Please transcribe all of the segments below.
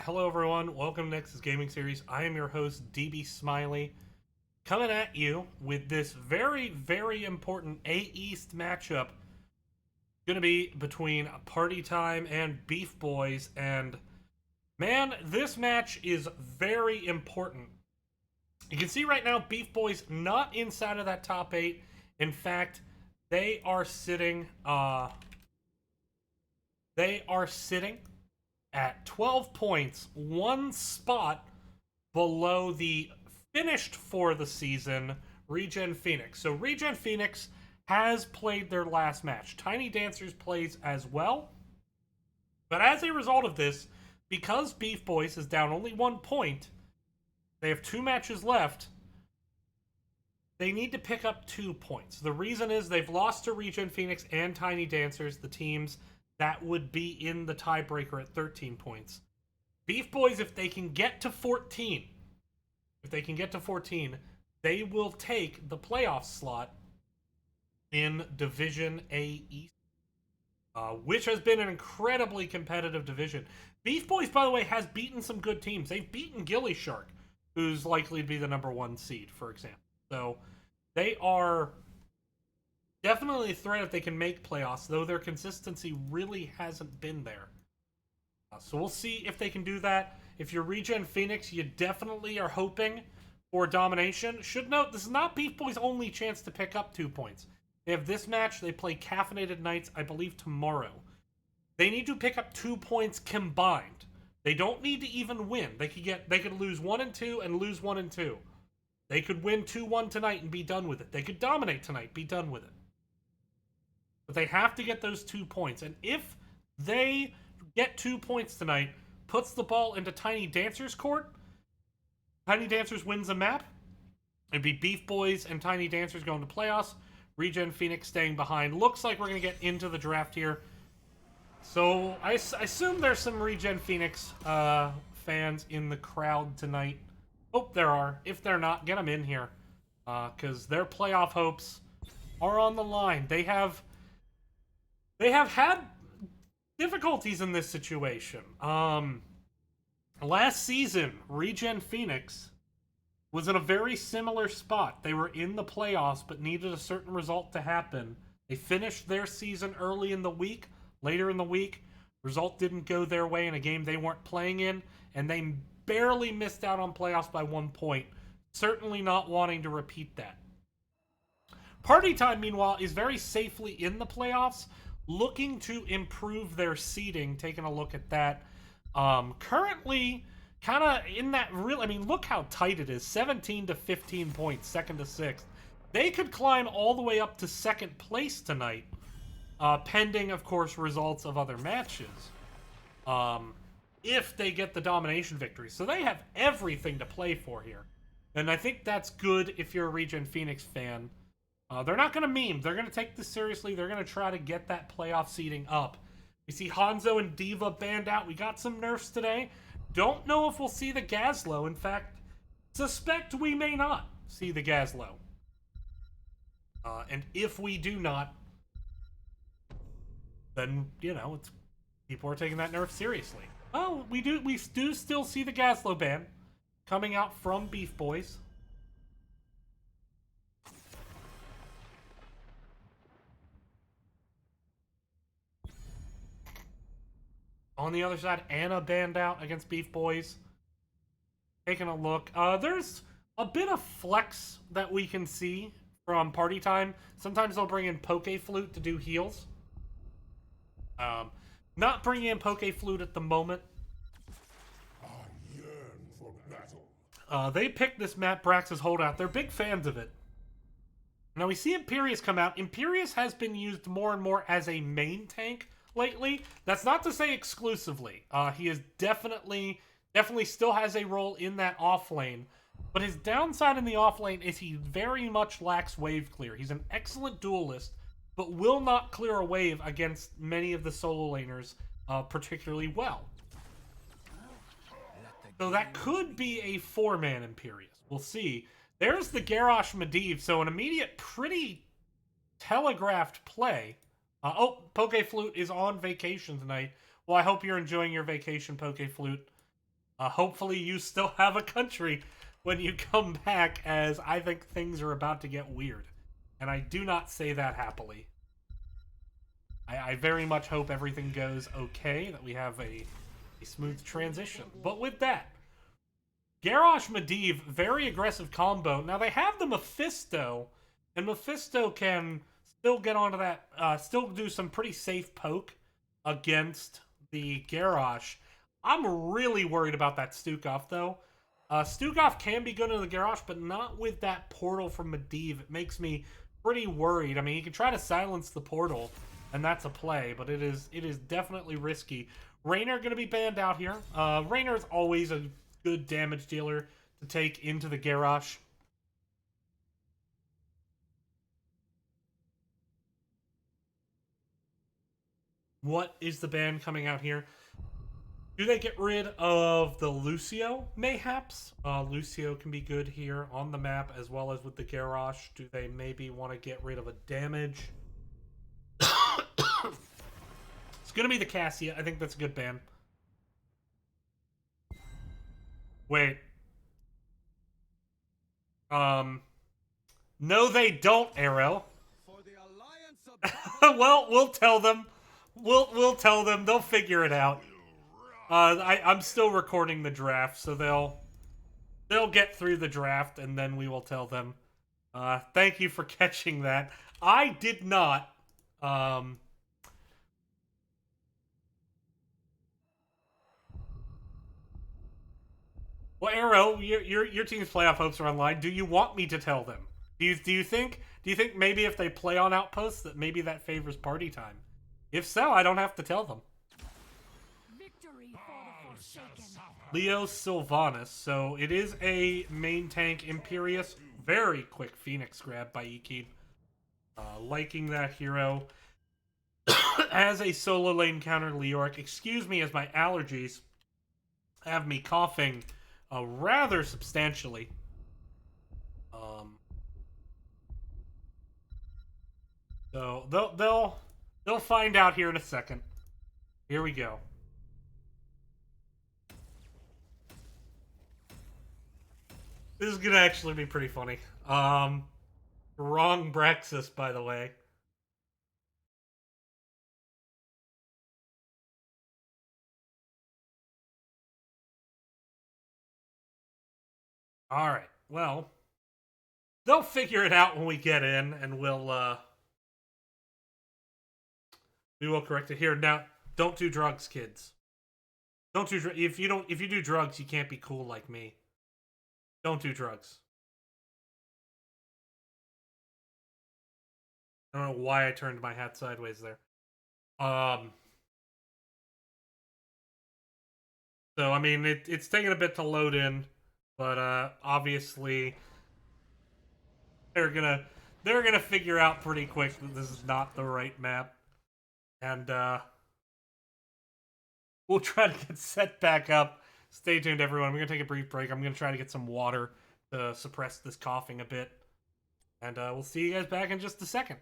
hello everyone. Welcome to Nexus Gaming Series. I am your host, DB Smiley, coming at you with this very, very important A East matchup. Going to be between Party Time and BeefBois, and man, this match is very important. You can see right now, BeefBois not inside of that top 8. In fact, they are sitting. They are sitting at 12 points, one spot below the finished for the season Regen Phoenix. So Regen Phoenix has played their last match. Tiny Dancers plays as well. But as a result of this, because BeefBois is down only 1 point, they have 2 matches left. They need to pick up 2 points. The reason is they've lost to Regen Phoenix and Tiny Dancers, the teams that would be in the tiebreaker at 13 points. BeefBois, if they can get to 14, they will take the playoff slot in Division A East, which has been an incredibly competitive division. BeefBois, by the way, has beaten some good teams. They've beaten Gilly Shark, who's likely to be the number 1 seed, for example. So they are definitely a threat if they can make playoffs, though their consistency really hasn't been there. So we'll see if they can do that. If you're Regen Phoenix, you definitely are hoping for domination. Should note, this is not BeefBois' only chance to pick up 2 points. They have this match. They play Caffeinated Nights, I believe, tomorrow. They need to pick up 2 points combined. They don't need to even win. They could lose 1 and 2 and lose 1 and 2. They could win 2-1 tonight and be done with it. They could dominate tonight, be done with it. But they have to get those 2 points. And if they get 2 points tonight, puts the ball into Tiny Dancer's court, Tiny Dancers wins the map. It'd be BeefBois and Tiny Dancers going to playoffs. Regen Phoenix staying behind. Looks like we're going to get into the draft here. So I assume there's some Regen Phoenix fans in the crowd tonight. Oh, there are. If they're not, get them in here. Because their playoff hopes are on the line. They have had difficulties in this situation. Last season, Regen Phoenix was in a very similar spot. They were in the playoffs, but needed a certain result to happen. They finished their season early in the week. Later in the week, result didn't go their way in a game they weren't playing in, and they barely missed out on playoffs by 1 point. Certainly not wanting to repeat that. Party Time, meanwhile, is very safely in the playoffs, looking to improve their seeding. Taking a look at that. Currently, kind of in that real... I mean, look how tight it is. 17 to 15 points, 2nd to 6th. They could climb all the way up to 2nd place tonight, pending, of course, results of other matches. If they get the domination victory. So they have everything to play for here. And I think that's good if you're a Regen Phoenix fan. They're not going to meme. They're going to take this seriously. They're going to try to get that playoff seeding up. We see Hanzo and Diva banned out. We got some nerfs today. Don't know if we'll see the Gazlowe. In fact, suspect we may not see the Gazlowe. And if we do not, then, you know, people are taking that nerf seriously. Oh, we do still see the Gazlowe ban coming out from BeefBois. On the other side, Anna banned out against BeefBois. Taking a look. There's a bit of flex that we can see from Party Time. Sometimes they'll bring in Poke Flute to do heals. Not bringing in Poke Flute at the moment. I yearn for battle. They picked this map, Brax's Holdout. They're big fans of it. Now we see Imperius come out. Imperius has been used more and more as a main tank lately. That's not to say exclusively. He is definitely still has a role in that off lane. But his downside in the off lane is he very much lacks wave clear. He's an excellent duelist, but will not clear a wave against many of the solo laners particularly well. So that could be a 4-man Imperius. We'll see. There's the Garrosh Medivh, so an immediate, pretty telegraphed play. Poke Flute is on vacation tonight. Well, I hope you're enjoying your vacation, Poke Flute. Hopefully you still have a country when you come back, as I think things are about to get weird. And I do not say that happily. I very much hope everything goes okay, that we have a smooth transition. But with that, Garrosh Medivh, very aggressive combo. Now they have the Mephisto, and Mephisto can still get onto that, still do some pretty safe poke against the Garrosh. I'm really worried about that Stukov, though. Stukov can be good in the Garrosh, but not with that portal from Medivh. It makes me pretty worried. I mean, he can try to silence the portal, and that's a play, but it is definitely risky. Raynor going to be banned out here. Raynor is always a good damage dealer to take into the Garrosh. What is the ban coming out here? Do they get rid of the Lucio, mayhaps? Lucio can be good here on the map as well as with the Garrosh. Do they maybe want to get rid of a damage? It's going to be the Cassia. I think that's a good ban. Wait. No, they don't, Arrow. Well, we'll tell them. We'll tell them. They'll figure it out. I'm still recording the draft, so they'll get through the draft, and then we will tell them. Thank you for catching that. I did not. Well, Arrow, your team's playoff hopes are online. Do you want me to tell them? Do you think maybe if they play on Outposts that maybe that favors party time? If so, I don't have to tell them. Victory for the Forsaken. Leo Sylvanas. So it is a main tank Imperious. Very quick Phoenix grab by Ekeeb. Liking that hero. As a solo lane counter Leoric. Excuse me as my allergies have me coughing rather substantially. So they'll find out here in a second. Here we go. This is gonna actually be pretty funny. Wrong Braxis, by the way. Alright, well, they'll figure it out when we get in, and we will correct it here. Now, don't do drugs, kids. Don't do if you do drugs, you can't be cool like me. Don't do drugs. I don't know why I turned my hat sideways there. So I mean, it's taking a bit to load in, but obviously they're gonna figure out pretty quick that this is not the right map, and we'll try to get set back up. Stay tuned, everyone. We're gonna take a brief break. I'm gonna try to get some water to suppress this coughing a bit, and we'll see you guys back in just a second.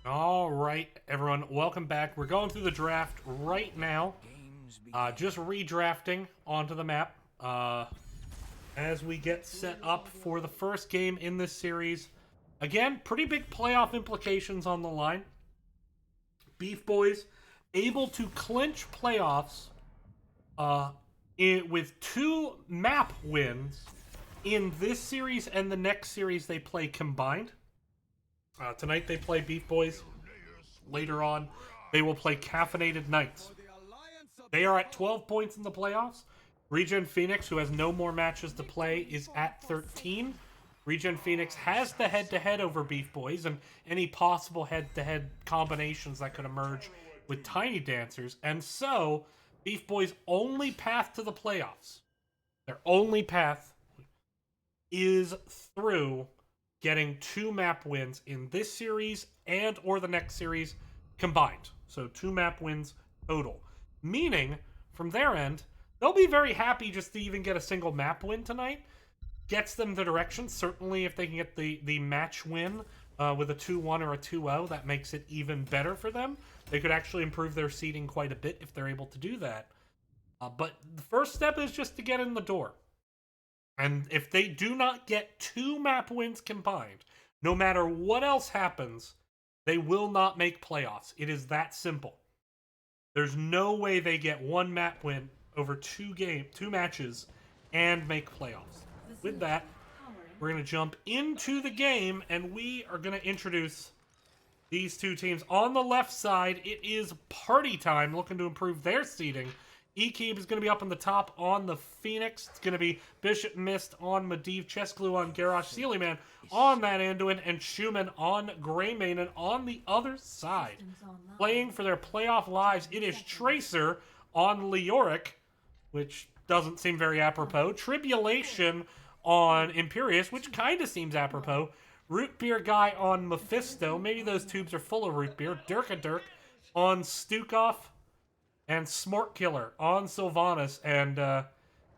All right, everyone, welcome back. We're going through the draft right now. Just redrafting onto the map as we get set up for the first game in this series. Again, pretty big playoff implications on the line. BeefBois able to clinch playoffs with 2 map wins in this series and the next series they play combined. Tonight they play BeefBois. Later on, they will play Caffeinated Knights. They are at 12 points in the playoffs. Regen Phoenix, who has no more matches to play, is at 13. Regen Phoenix has the head-to-head over BeefBois and any possible head-to-head combinations that could emerge with Tiny Dancers. And so, BeefBois' only path to the playoffs, their only path, is through getting 2 map wins in this series and or the next series combined. So 2 map wins total. Meaning, from their end, they'll be very happy just to even get a single map win tonight. Gets them the direction. Certainly if they can get the match win with a 2-1 or a 2-0, that makes it even better for them. They could actually improve their seeding quite a bit if they're able to do that. But the first step is just to get in the door. And if they do not get 2 map wins combined, no matter what else happens, they will not make playoffs. It is that simple. There's no way they get 1 map win over 2 matches and make playoffs. With that, we're going to jump into the game, and we are going to introduce these 2 teams. On the left side, it is Party Time, looking to improve their seeding. Ekeeb is going to be up on the top on the Phoenix. It's going to be Bishop Mist on Medivh, Chessglue on Garrosh, Sealyman on that Anduin, and Schumann on Greymane. And on the other side, playing for their playoff lives, it is Tracer on Leoric, which doesn't seem very apropos. Tribulation on Imperius, which kind of seems apropos. Root Beer Guy on Mephisto. Maybe those tubes are full of root beer. Dirk on Stukov. And Smart Killer on Sylvanas. And,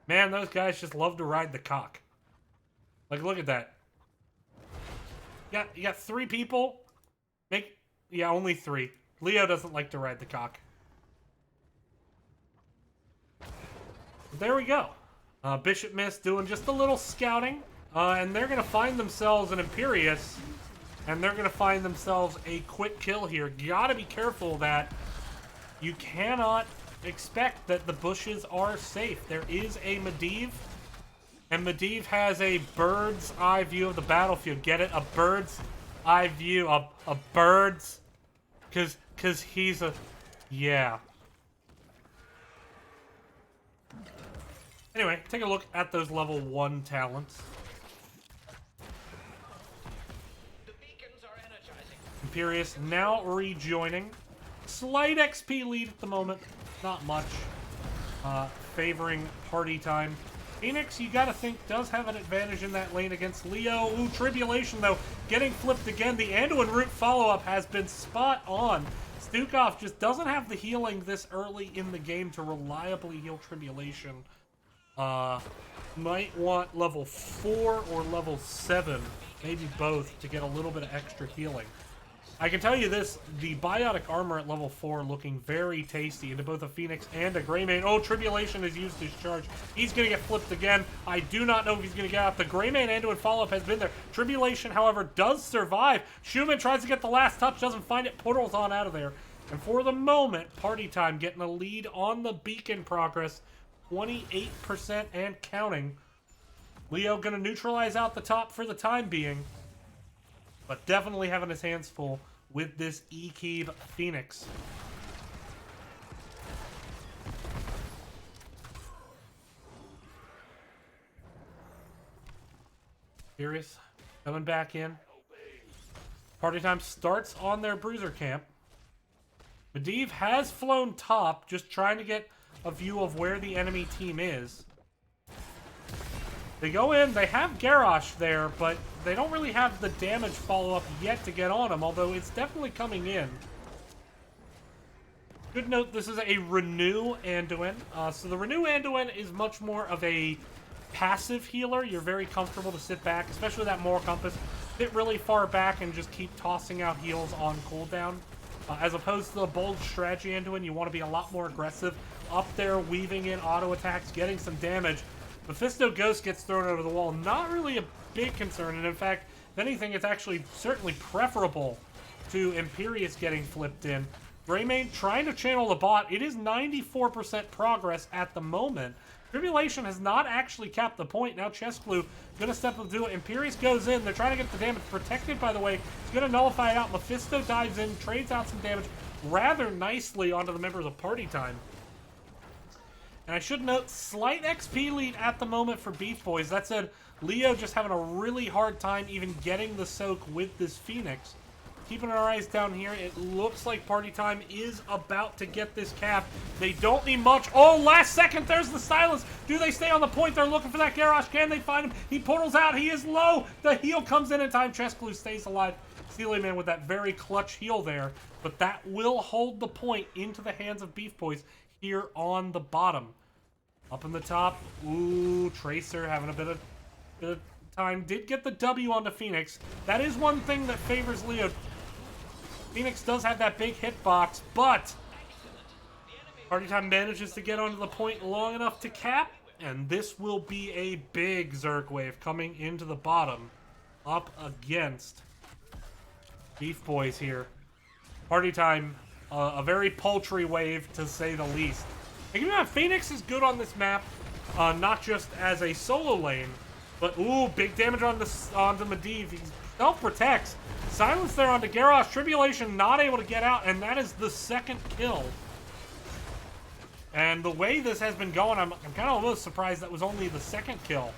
man, those guys just love to ride the cock. Like, look at that. You got 3 people. Only 3. Leo doesn't like to ride the cock. There we go. Bishop Mist doing just a little scouting. And they're going to find themselves an Imperius. And they're going to find themselves a quick kill here. Gotta be careful that you cannot expect that the bushes are safe. There is a Medivh, and Medivh has a bird's eye view of the battlefield. Get it? A bird's eye view. A bird's... Because he's a... Yeah. Anyway, take a look at those level 1 talents. The beacons are energizing. Imperius now rejoining. Slight XP lead at the moment. Not much. Favoring Party Time. Phoenix, you gotta think, does have an advantage in that lane against Leo. Ooh, Tribulation, though, getting flipped again. The Anduin Root follow-up has been spot on. Stukov just doesn't have the healing this early in the game to reliably heal Tribulation. Might want level 4 or level 7, maybe both, to get a little bit of extra healing. I can tell you this, the Biotic Armor at level 4 looking very tasty into both a Phoenix and a Greymane. Oh, Tribulation has used his charge. He's going to get flipped again. I do not know if he's going to get out. The Greymane Anduin follow-up has been there. Tribulation, however, does survive. Schumann tries to get the last touch, doesn't find it, portals on out of there. And for the moment, Party Time getting a lead on the beacon progress, 28% and counting. Leo going to neutralize out the top for the time being, but definitely having his hands full with this Ekeeb Phoenix. Furious coming back in. Party Time starts on their bruiser camp. Medivh has flown top, just trying to get a view of where the enemy team is. They go in, they have Garrosh there, but they don't really have the damage follow-up yet to get on him, although it's definitely coming in. Good note, this is a Renew Anduin. So the Renew Anduin is much more of a passive healer. You're very comfortable to sit back, especially with that Moral Compass. sit really far back and just keep tossing out heals on cooldown. As opposed to the bold strategy, Anduin, you want to be a lot more aggressive. Up there, weaving in auto attacks, getting some damage. Mephisto Ghost gets thrown over the wall. Not really a big concern, and in fact, if anything, it's actually certainly preferable to Imperius getting flipped in. Greymane trying to channel the bot. It is 94% progress at the moment. Tribulation has not actually capped the point. Now Chessclue gonna step up to do it. Imperius goes in. They're trying to get the damage protected, by the way. He's gonna nullify it out. Mephisto dives in, trades out some damage rather nicely onto the members of Party Time. And I should note, slight XP lead at the moment for BeefBois. That said, Leo just having a really hard time even getting the soak with this Phoenix. Keeping our eyes down here, it looks like Party Time is about to get this cap. They don't need much. Oh, last second, there's the silence. Do they stay on the point? They're looking for that Garrosh. Can they find him? He portals out. He is low. The heal comes in time. Chessclue stays alive. Steely Man with that very clutch heal there. But that will hold the point into the hands of BeefBois here on the bottom. Up in the top, ooh, Tracer having a bit of time. Did get the W on the Phoenix. That is one thing that favors Leo. Phoenix does have that big hitbox, but Party Time manages to get onto the point long enough to cap, and this will be a big Zerg wave coming into the bottom up against BeefBois here. Party Time, a very paltry wave to say the least. And keep in mind, Phoenix is good on this map, not just as a solo lane, but ooh, big damage on the Medivh. He self-protects. Silence there onto Garrosh. Tribulation not able to get out, and that is the second kill. And the way this has been going, I'm kind of almost surprised that was only the second kill.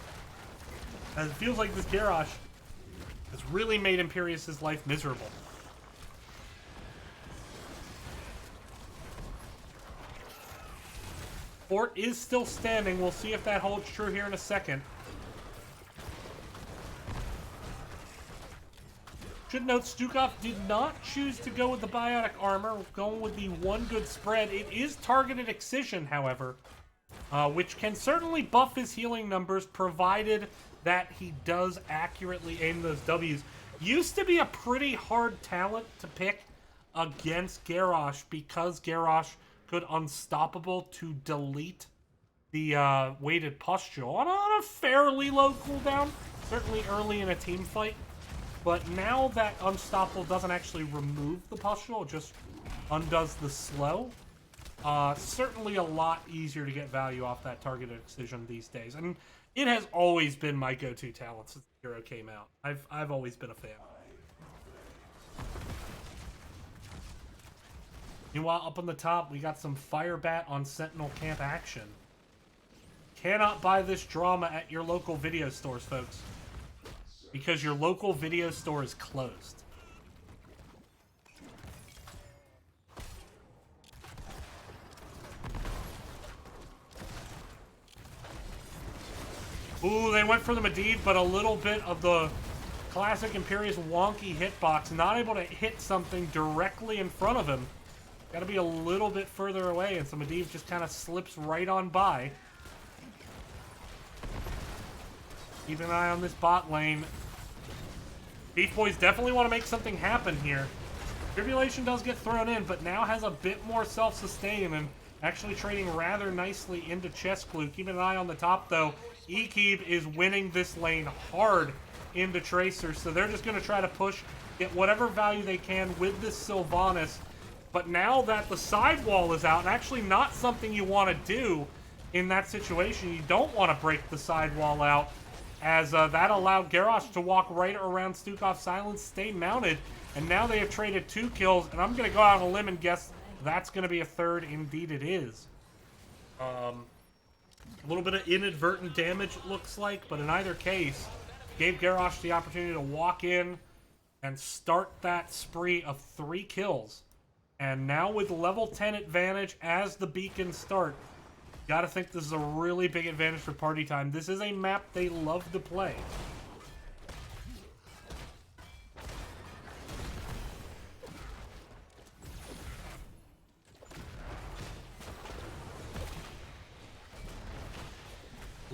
As it feels like this Garrosh has really made Imperius' life miserable. Fort is still standing. We'll see if that holds true here in a second. Should note, Stukov did not choose to go with the biotic armor, going with the one good spread. It is targeted excision, however, which can certainly buff his healing numbers, provided that he does accurately aim those Ws. Used to be a pretty hard talent to pick against Garrosh, because Garrosh could unstoppable to delete the weighted pustule on a fairly low cooldown, certainly early in a team fight. But now that Unstoppable doesn't actually remove the pustule, it just undoes the slow. Certainly a lot easier to get value off that targeted excision these days. And it has always been my go-to talent since the hero came out. I've always been a fan. Meanwhile, up on the top, we got some Fire Bat on Sentinel Camp action. Cannot buy this drama at your local video stores, folks, because your local video store is closed. Ooh, they went for the Medivh, but a little bit of the classic Imperius wonky hitbox. Not able to hit something directly in front of him. Got to be a little bit further away, and so Medivh just kind of slips right on by. Keep an eye on this bot lane. BeefBois definitely want to make something happen here. Tribulation does get thrown in, but now has a bit more self-sustain and actually trading rather nicely into Chessclue. Keep an eye on the top, though. Ekeeb is winning this lane hard into Tracer, so they're just going to try to push, get whatever value they can with this Sylvanas. But now that the sidewall is out, and actually not something you want to do in that situation, you don't want to break the sidewall out, as that allowed Garrosh to walk right around Stukov's silence, stay mounted, and now they have traded 2 kills, and I'm going to go out on a limb and guess that's going to be a third. Indeed it is. A little bit of inadvertent damage, it looks like, but in either case, gave Garrosh the opportunity to walk in and start that spree of 3 kills. And now with level 10 advantage as the beacons start, gotta think this is a really big advantage for Party Time. This is a map they love to play.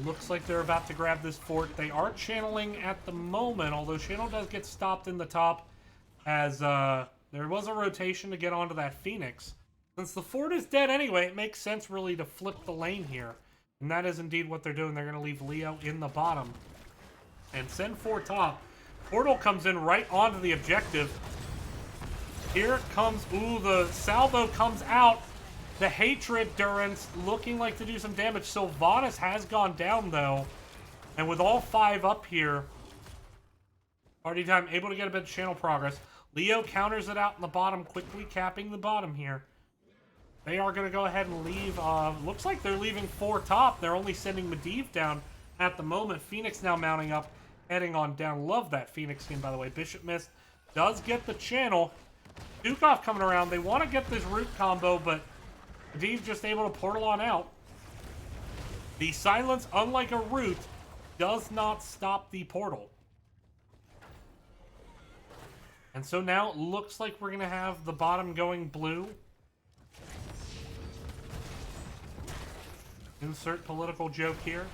Looks like they're about to grab this fort. They are channeling at the moment, although channel does get stopped in the top as there was a rotation to get onto that Phoenix. Since the fort is dead anyway, it makes sense really to flip the lane here. And that is indeed what they're doing. They're going to leave Leo in the bottom and send 4 top. Portal comes in right onto the objective. Here it comes. Ooh, the salvo comes out. The Hatred Durance looking like to do some damage. Sylvanas has gone down, though. And with all 5 up here, Party Time able to get a bit of channel progress. Leo counters it out in the bottom, quickly capping the bottom here. They are going to go ahead and leave. Looks like they're leaving 4 top. They're only sending Medivh down at the moment. Phoenix now mounting up, heading on down. Love that Phoenix skin, by the way. Bishop Mist does get the channel. Dukov coming around. They want to get this root combo, but Medivh just able to portal on out. The silence, unlike a root, does not stop the portal. And so now it looks like we're going to have the bottom going blue. Insert political joke here.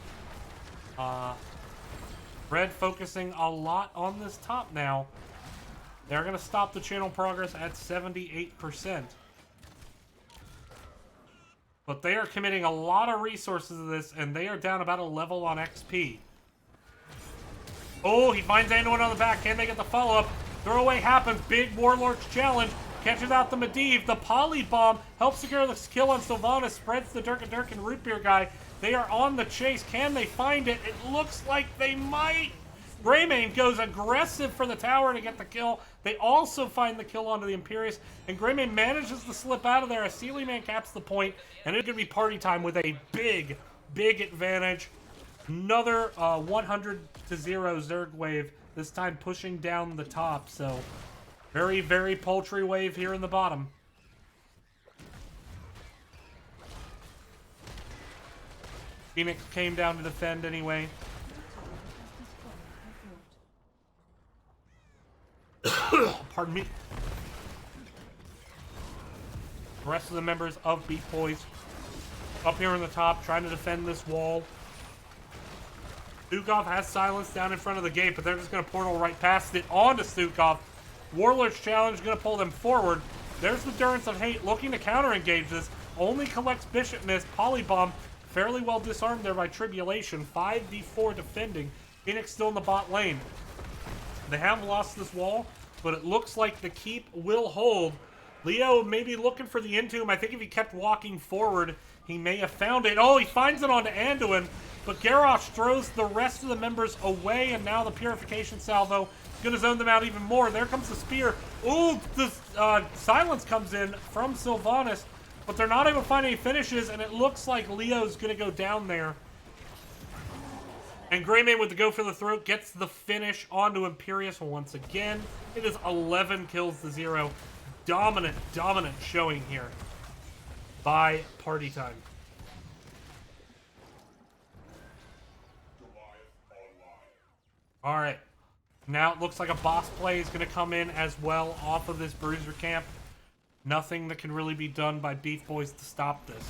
Red focusing a lot on this top now. They're going to stop the channel progress at 78%. But they are committing a lot of resources to this, and they are down about a level on XP. Oh, he finds Anduin on the back. Can they get the follow-up? Throwaway happens. Big Warlord's challenge. Catches out the Medivh. The Poly Bomb helps secure the kill on Sylvanas. Spreads the Durkin Root Beer guy. They are on the chase. Can they find it? It looks like they might. Greymane goes aggressive for the tower to get the kill. They also find the kill onto the Imperius. And Greymane manages to slip out of there as Sealy Man caps the point. And it's going to be Party Time with a big, big advantage. Another 100-0 Zerg wave. This time pushing down the top. So very, very paltry wave here in the bottom. Phoenix came down to defend anyway. Pardon me. The rest of the members of BeefBois up here on the top trying to defend this wall. Stukov has silence down in front of the gate, but they're just going to portal right past it onto Stukov. Warlord's challenge going to pull them forward. There's the Durance of Hate looking to counter-engage this. Only collects Bishop Mist. Polybomb fairly well disarmed there by Tribulation. 5v4 defending. Phoenix still in the bot lane. They have lost this wall, but it looks like the keep will hold. Leo may be looking for the Entomb. I think if he kept walking forward, he may have found it. Oh, he finds it onto Anduin, but Garrosh throws the rest of the members away, and now the Purification Salvo is going to zone them out even more. There comes the Spear. Ooh, the silence comes in from Sylvanas, but they're not able to find any finishes, and it looks like Leo's going to go down there. And Greymane with the go for the throat gets the finish onto Imperius once again. It is 11 kills to 0. Dominant showing here by Party Time. All right. Now it looks like a boss play is going to come in as well off of this Bruiser camp. Nothing that can really be done by BeefBois to stop this.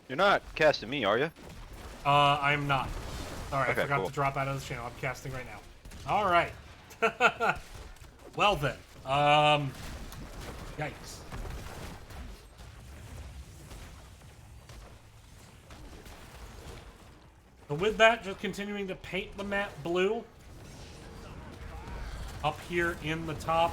You're not casting me, are you? I'm not. Sorry, okay, I forgot cool. to drop out of this channel. I'm casting right now. All right. Well then. Yikes. So with that, just continuing to paint the map blue. Up here in the top.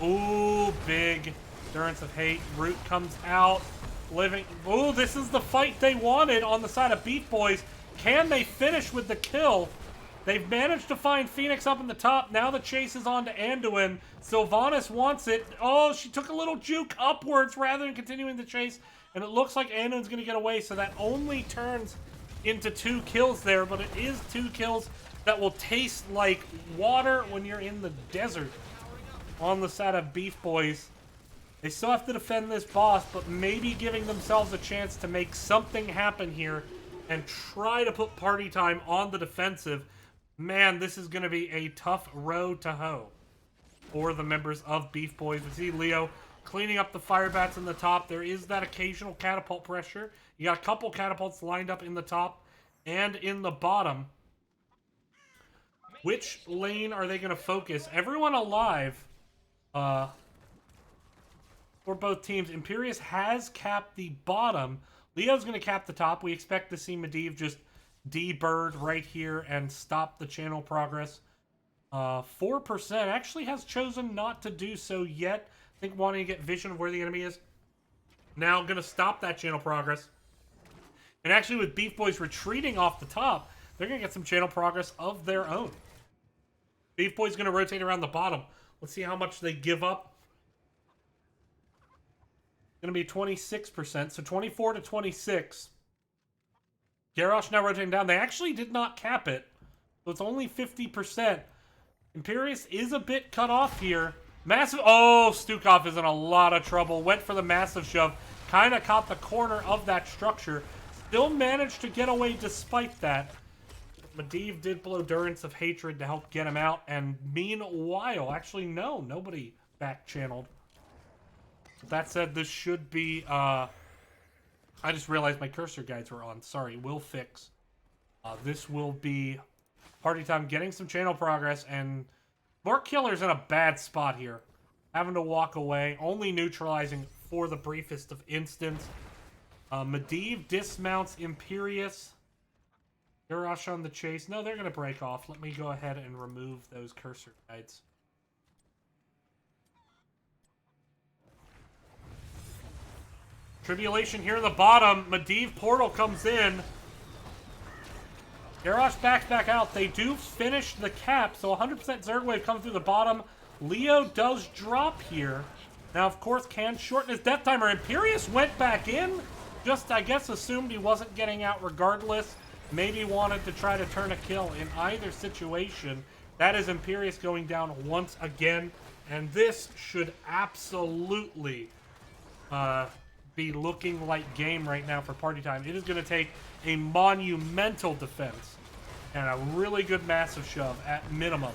Ooh, big Durance of Hate. Root comes out. Living. Ooh, this is the fight they wanted on the side of BeefBois. Can they finish with the kill? They've managed to find Phoenix up in the top. Now the chase is on to Anduin. Sylvanas wants it. Oh, she took a little juke upwards rather than continuing the chase. And it looks like Anduin's going to get away. So that only turns into 2 kills there. But it is 2 kills that will taste like water when you're in the desert on the side of BeefBois. They still have to defend this boss, but maybe giving themselves a chance to make something happen here and try to put Party Time on the defensive. Man, this is going to be a tough road to hoe for the members of BeefBois. We see Leo cleaning up the fire bats in the top. There is that occasional catapult pressure. You got a couple catapults lined up in the top and in the bottom. Which lane are they going to focus? Everyone alive for both teams. Imperius has capped the bottom. Leo's going to cap the top. We expect to see Medivh just D-bird right here and stop the channel progress. 4% actually has chosen not to do so yet. I think wanting to get vision of where the enemy is. Now going to stop that channel progress. And actually with BeefBois retreating off the top, they're going to get some channel progress of their own. BeefBois going to rotate around the bottom. Let's see how much they give up. Going to be 26%, so 24 to 26. Garrosh now rotating down. They actually did not cap it, so it's only 50%. Imperius is a bit cut off here. Massive. Oh, Stukov is in a lot of trouble. Went for the massive shove. Kind of caught the corner of that structure. Still managed to get away despite that. Medivh did blow Durance of Hatred to help get him out. And meanwhile, actually, no, nobody back-channeled. That said, this should be... I just realized my cursor guides were on. Sorry, will fix. This will be party time getting some channel progress, and Mark Killer's in a bad spot here. Having to walk away, only neutralizing for the briefest of instants. Medivh dismounts Imperius. Garrosh on the chase. No, they're going to break off. Let me go ahead and remove those cursor guides. Tribulation here in the bottom. Medivh portal comes in. Garrosh backs back out. They do finish the cap, so 100% Zerg Wave comes through the bottom. Leo does drop here. Now, of course, can shorten his death timer. Imperius went back in. Just, I guess, assumed he wasn't getting out regardless. Maybe wanted to try to turn a kill. In either situation, that is Imperius going down once again. And this should absolutely be looking like game right now for party time. It is going to take a monumental defense and a really good massive shove at minimum.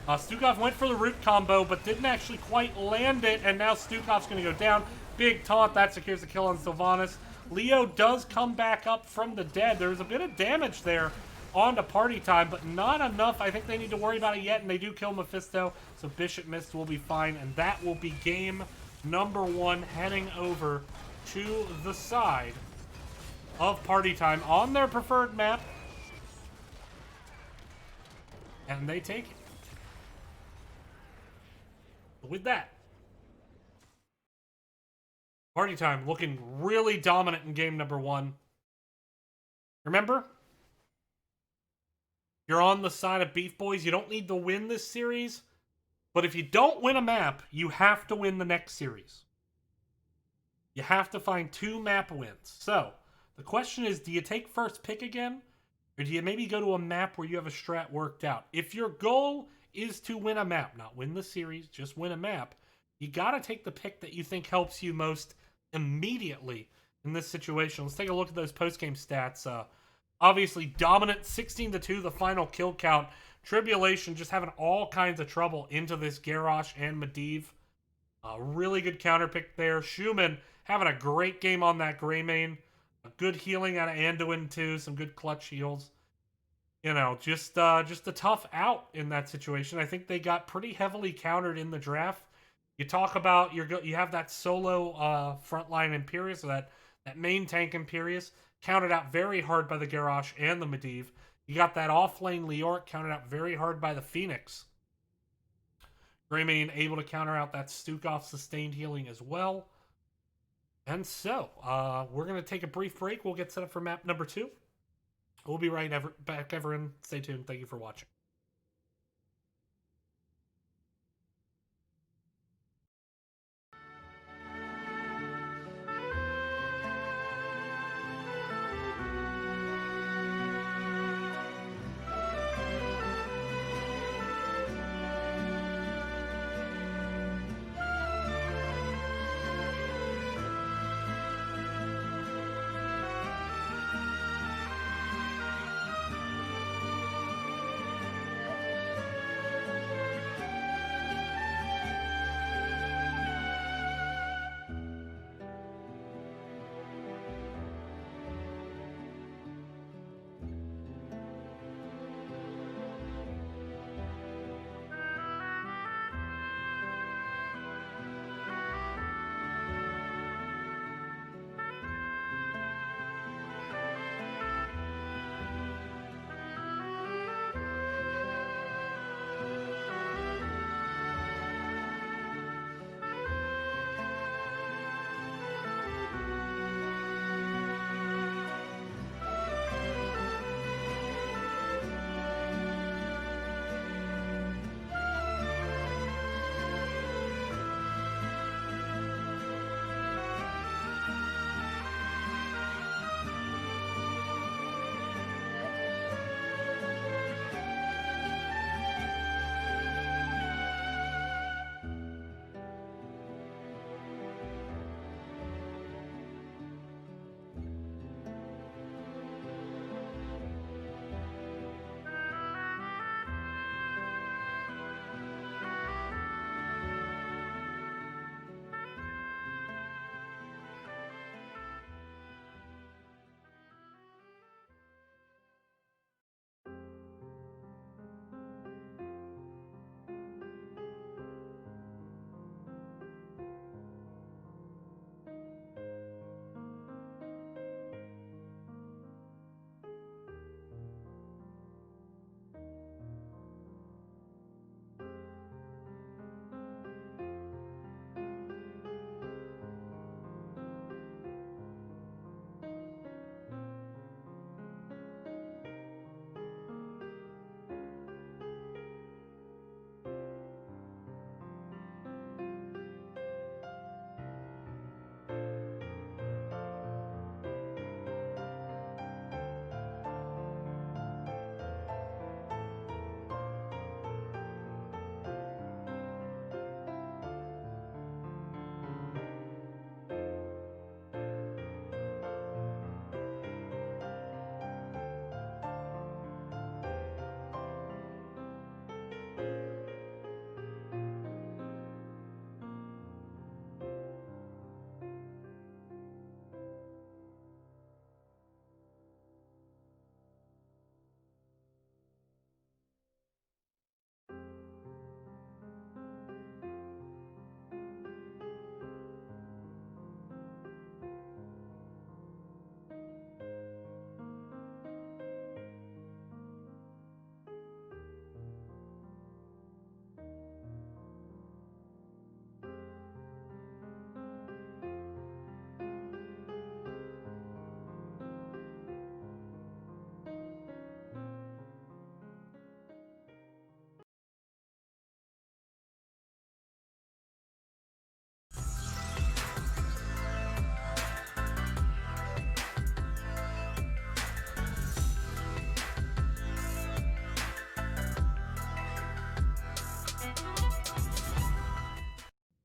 Stukov went for the root combo, but didn't actually quite land it, and now Stukov's going to go down. Big taunt, that secures the kill on Sylvanas. Leo does come back up from the dead. There was a bit of damage there onto party time, but not enough. I think they need to worry about it yet, and they do kill Mephisto, so Bishop Mist will be fine, and that will be game number 1 heading over to the side of party time on their preferred map. And they take it. With that, party time looking really dominant in game number 1. Remember, you're on the side of BeefBois. You don't need to win this series, but if you don't win a map, you have to win the next series. You have to find 2 map wins. So, the question is, do you take first pick again? Or do you maybe go to a map where you have a strat worked out? If your goal is to win a map, not win the series, just win a map, you gotta take the pick that you think helps you most immediately in this situation. Let's take a look at those post-game stats. Obviously, dominant 16-2, the final kill count. Tribulation just having all kinds of trouble into this Garrosh and Medivh. Really good counter pick there. Schumann having a great game on that Greymane. A good healing out of Anduin too. Some good clutch heals. You know, just a tough out in that situation. I think they got pretty heavily countered in the draft. You talk about you have that solo frontline Imperius, or that main tank Imperius, counted out very hard by the Garrosh and the Medivh. You got that off-lane Leoric counted out very hard by the Phoenix. Greymane able to counter out that Stukov sustained healing as well. And so, we're going to take a brief break. We'll get set up for map number 2. We'll be back, everyone. Stay tuned. Thank you for watching.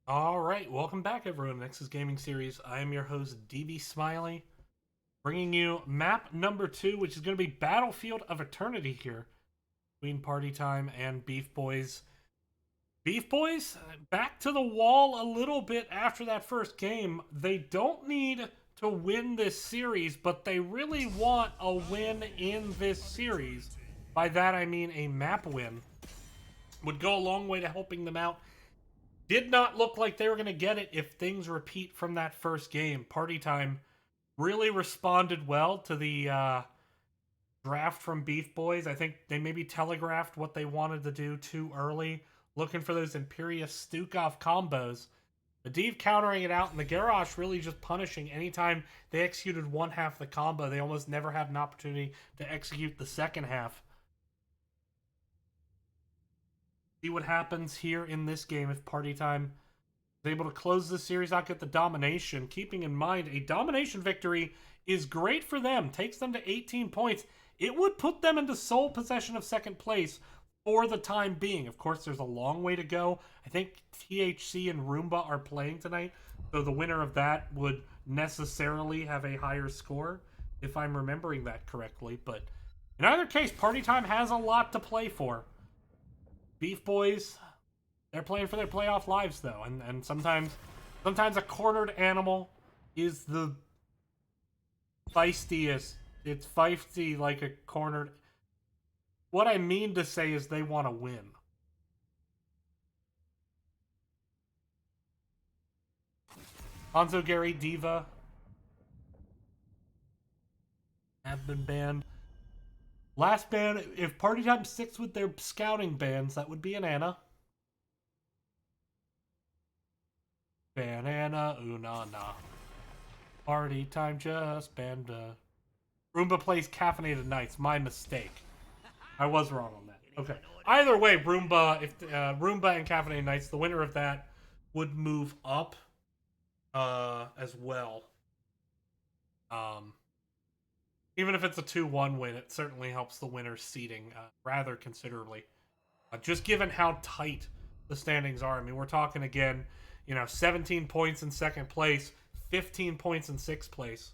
All right, welcome back, everyone. Nexus Gaming Series. I am your host, DB Smiley, bringing you map number 2, which is going to be Battlefield of Eternity here between Party Time and BeefBois. BeefBois, back to the wall a little bit after that first game. They don't need to win this series, but they really want a win in this series. By that, I mean a map win. Would go a long way to helping them out. Did not look like they were going to get it if things repeat from that first game. Party Time really responded well to the draft from BeefBois. I think they maybe telegraphed what they wanted to do too early, looking for those Imperious Stukov combos. The Dev countering it out, and the Garrosh really just punishing anytime they executed one half of the combo. They almost never had an opportunity to execute the second half. See what happens here in this game if Party Time is able to close the series out, get the domination. Keeping in mind, a domination victory is great for them. Takes them to 18 points. It would put them into sole possession of second place for the time being. Of course, there's a long way to go. I think THC and Roomba are playing tonight, so the winner of that would necessarily have a higher score, if I'm remembering that correctly. But in either case, Party Time has a lot to play for. BeefBois, they're playing for their playoff lives, though, and sometimes a cornered animal is the feistiest. It's feisty like a cornered. What I mean to say is they want to win. Hanzo, Gary, Diva have been banned. Last ban, if Party Time sticks with their scouting bans, that would be an Anna. Banana, na. Party Time just banned. Roomba plays Caffeinated Nights. My mistake. I was wrong on that. Okay. Either way, Roomba, if Roomba and Caffeinated Nights, the winner of that would move up as well. Even if it's a 2-1 win, it certainly helps the winner's seeding rather considerably. Just given how tight the standings are. I mean, we're talking again, 17 points in second place, 15 points in sixth place.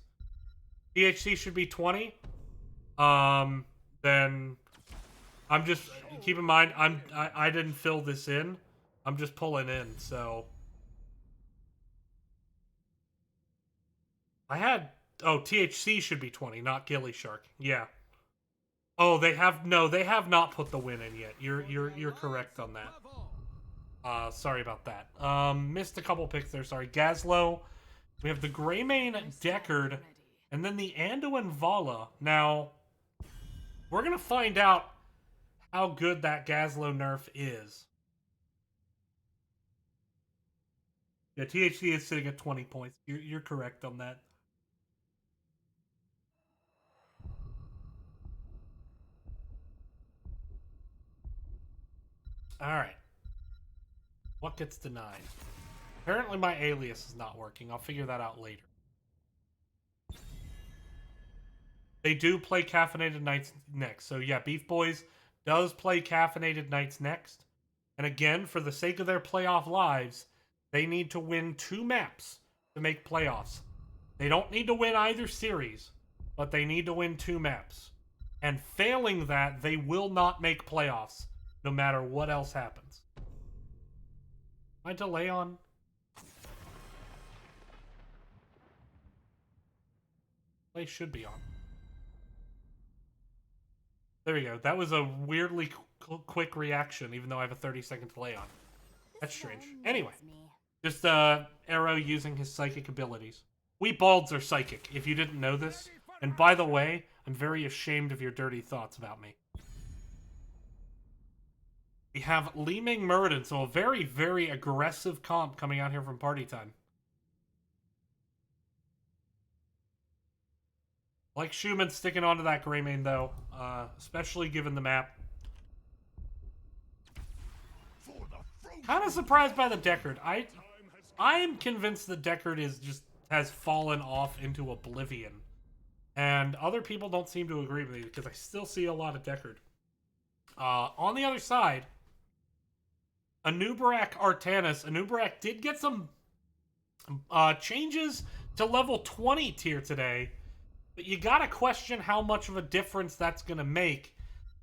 THC should be 20. Then I'm just keep in mind I didn't fill this in. I'm just pulling in, so I had THC should be 20, not Gilly Shark. Yeah. Oh, they have not put the win in yet. You're correct on that. Sorry about that. Missed a couple picks there. Sorry, Gazlo. We have the Greymane Deckard, and then the Anduin Vala. Now, we're gonna find out how good that Gazlo nerf is. Yeah, THC is sitting at 20 points. You're correct on that. Alright. What gets denied? Apparently my alias is not working. I'll figure that out later. They do play Caffeinated Nights next. So yeah, BeefBois does play Caffeinated Nights next. And again, for the sake of their playoff lives, they need to win 2 maps to make playoffs. They don't need to win either series, but they need to win 2 maps. And failing that, they will not make playoffs, no matter what else happens. My delay on? Play should be on. There we go. That was a weirdly quick reaction, even though I have a 30-second delay on. That's strange. Anyway, just Arrow using his psychic abilities. We balds are psychic, if you didn't know this. And by the way, I'm very ashamed of your dirty thoughts about me. We have Li Ming Muradin, so a very, very aggressive comp coming out here from Party Time. Like Schumann sticking onto that Greymane, though, especially given the map. Kind of surprised by the Deckard. I am convinced the Deckard has fallen off into oblivion. And other people don't seem to agree with me because I still see a lot of Deckard. On the other side, Anubarak Artanis. Anubarak did get some changes to level 20 tier today, but you gotta question how much of a difference that's gonna make,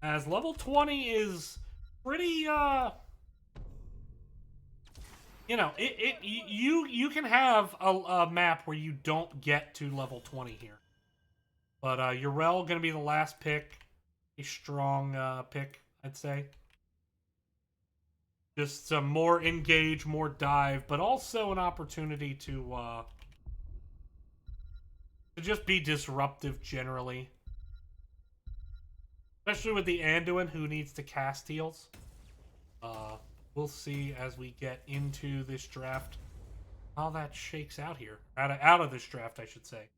as level 20 is pretty, you know, you can have a map where you don't get to level 20 here. But Yrel gonna be the last pick. A strong pick, I'd say. Just some more engage, more dive, but also an opportunity to just be disruptive generally. Especially with the Anduin, who needs to cast heals. We'll see as we get into this draft how that shakes out here. Out of this draft, I should say.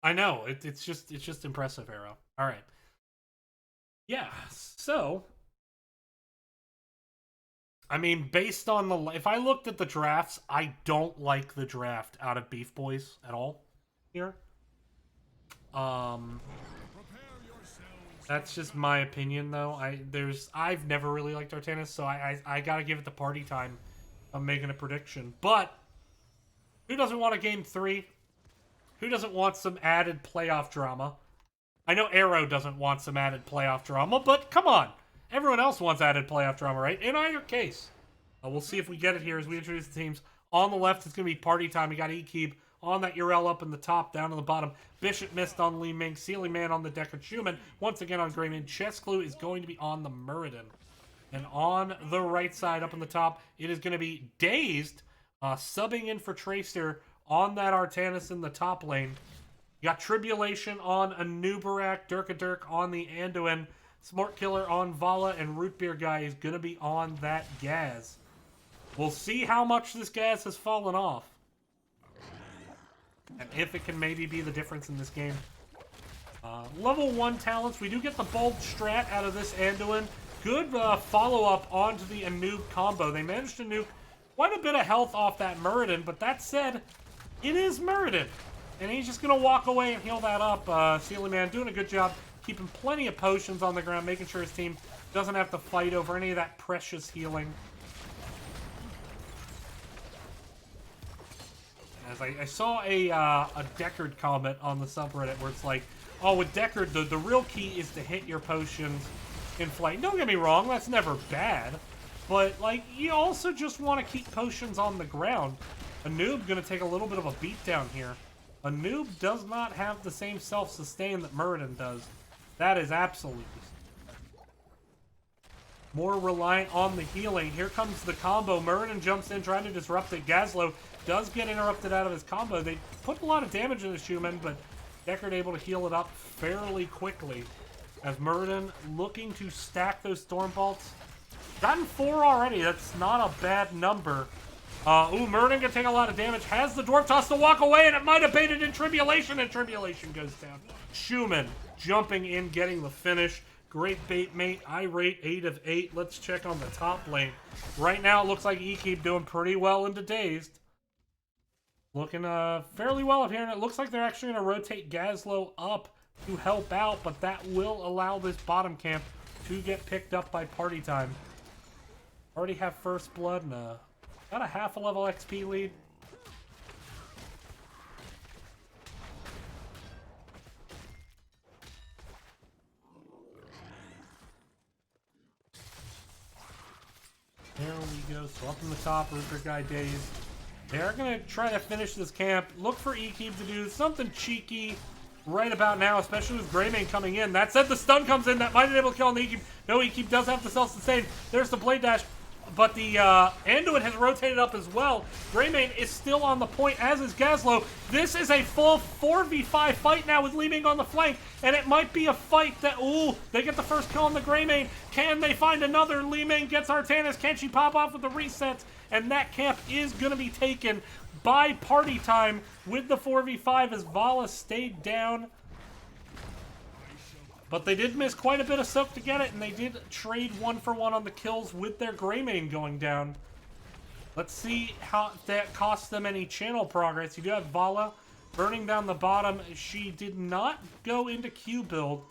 I know, it's just impressive, Arrow. All right. Yeah, so I mean, based on the... If I looked at the drafts, I don't like the draft out of BeefBois at all here. That's just my opinion, though. I've never really liked Artanis, so I gotta give it the party time. I'm making a prediction. But who doesn't want a game 3? Who doesn't want some added playoff drama? I know Arrow doesn't want some added playoff drama, but come on. Everyone else wants added playoff drama, right? In either case. We'll see if we get it here as we introduce the teams. On the left, it's going to be party time. We got Ekeb on that Yrel up in the top, down on the bottom. Bishop missed on Li Ming. Sealing Man on the Deckard. Schumann once again on Greymane. Chessclue is going to be on the Muradin. And on the right side, up in the top, it is going to be Dazed, subbing in for Tracer on that Artanis in the top lane. You got Tribulation on Anubarak, Dirk on the Anduin, Smart Killer on Vala, and Root Beer Guy is going to be on that Gaz. We'll see how much this Gaz has fallen off. And if it can maybe be the difference in this game. Level 1 talents, we do get the Bold Strat out of this Anduin. Good follow-up onto the Anub combo. They managed to nuke quite a bit of health off that Muradin, but that said, it is Muradin. And he's just going to walk away and heal that up. Sealing Man doing a good job, keeping plenty of potions on the ground, making sure his team doesn't have to fight over any of that precious healing. As I saw a Deckard comment on the subreddit where it's like, oh, with Deckard, the real key is to hit your potions in flight. Don't get me wrong, that's never bad. But, like, you also just want to keep potions on the ground. Anub going to take a little bit of a beatdown here. Anub does not have the same self-sustain that Muradin does. That is absolutely more reliant on the healing. Here comes the combo. Muradin jumps in, trying to disrupt it. Gazlo does get interrupted out of his combo. They put a lot of damage into Schumann, but Deckard able to heal it up fairly quickly. As Muradin looking to stack those Storm Bolts. Gotten 4 already. That's not a bad number. Muradin gonna take a lot of damage. Has the Dwarf Toss to walk away, and it might have baited in Tribulation, and Tribulation goes down. Schumann jumping in, getting the finish. Great bait, mate. I rate 8 of 8. Let's check on the top lane. Right now, it looks like Ekeb doing pretty well into Dazed. Looking fairly well up here, and it looks like they're actually going to rotate Gazlo up to help out, but that will allow this bottom camp to get picked up by party time. Already have first blood and about a half a level XP lead. There we go. So up in the top, Rupert Guy Dazed. They're going to try to finish this camp. Look for Ekeb to do something cheeky right about now, especially with Greymane coming in. That said, the stun comes in. That might have been able to kill on the Ekeb. No, Ekeb does have the self-sustain. There's the blade dash. But the Anduin has rotated up as well. Greymane is still on the point, as is Gazlo. This is a full 4v5 fight now with Li Ming on the flank. And it might be a fight that, ooh, they get the first kill on the Greymane. Can they find another? Li Ming gets Artanis. Can she pop off with the resets? And that camp is going to be taken by party time with the 4v5 as Vala stayed down. But they did miss quite a bit of soak to get it, and they did trade 1-for-1 on the kills with their Greymane going down. Let's see how that costs them any channel progress. You do have Vala burning down the bottom. She did not go into Q build.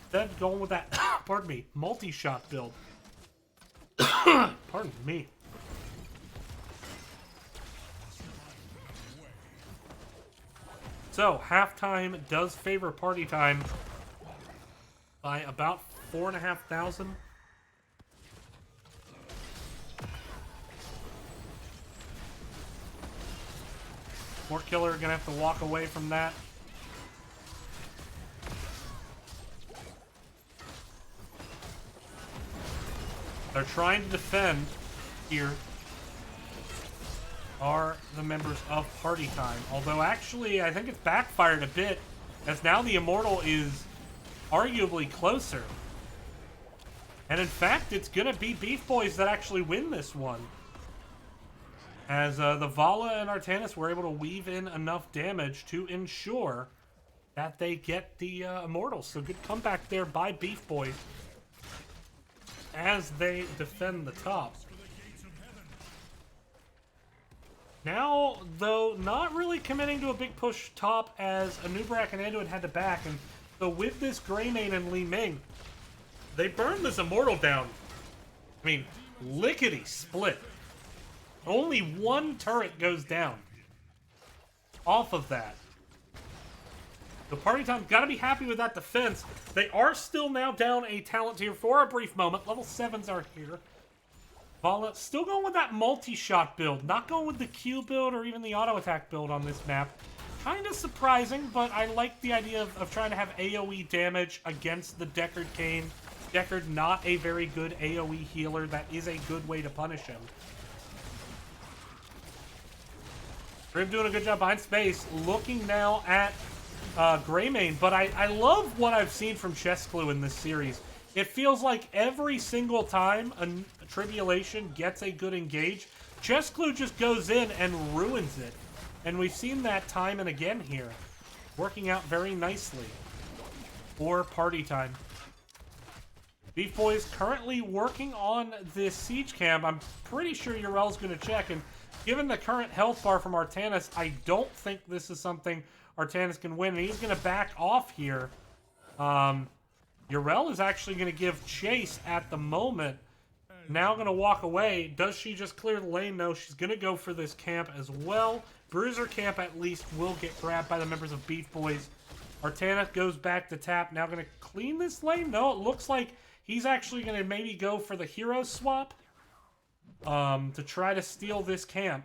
Instead, going with that, pardon me, multi-shot build. Pardon me. So, halftime does favor party time by about 4,500. More Killer gonna have to walk away from that. They're trying to defend here. Are the members of Party Time. Although actually, I think it's backfired a bit, as now the Immortal is arguably closer. And in fact, it's gonna be BeefBois that actually win this one. As the Vala and Artanis were able to weave in enough damage to ensure that they get the Immortals. So good comeback there by BeefBois as they defend the top. Now, though, not really committing to a big push top as Anub'arak and Anduin had to back. And so with this Greymane and Li Ming, they burn this Immortal down. I mean, lickety split. Only one turret goes down off of that. The Party Time's got to be happy with that defense. They are still now down a talent tier for a brief moment. Level 7s are here. Vala still going with that multi-shot build. Not going with the Q build or even the auto-attack build on this map. Kind of surprising, but I like the idea of trying to have AoE damage against the Deckard Cain. Deckard not a very good AoE healer. That is a good way to punish him. Grim doing a good job behind space. Looking now at Greymane, but I love what I've seen from Chessclue in this series. It feels like every single time a Tribulation gets a good engage, Chessclue just goes in and ruins it. And we've seen that time and again here. Working out very nicely for Party Time. BeefBois currently working on this siege camp. I'm pretty sure Urel's going to check, and given the current health bar from Artanis, I don't think this is something Artanis can win, and he's going to back off here. Urel is actually going to give chase at the moment. Now going to walk away. Does she just clear the lane? No, she's going to go for this camp as well. Bruiser camp at least will get grabbed by the members of BeefBois. Artanis goes back to tap. Now going to clean this lane? No, it looks like he's actually going to maybe go for the hero swap to try to steal this camp.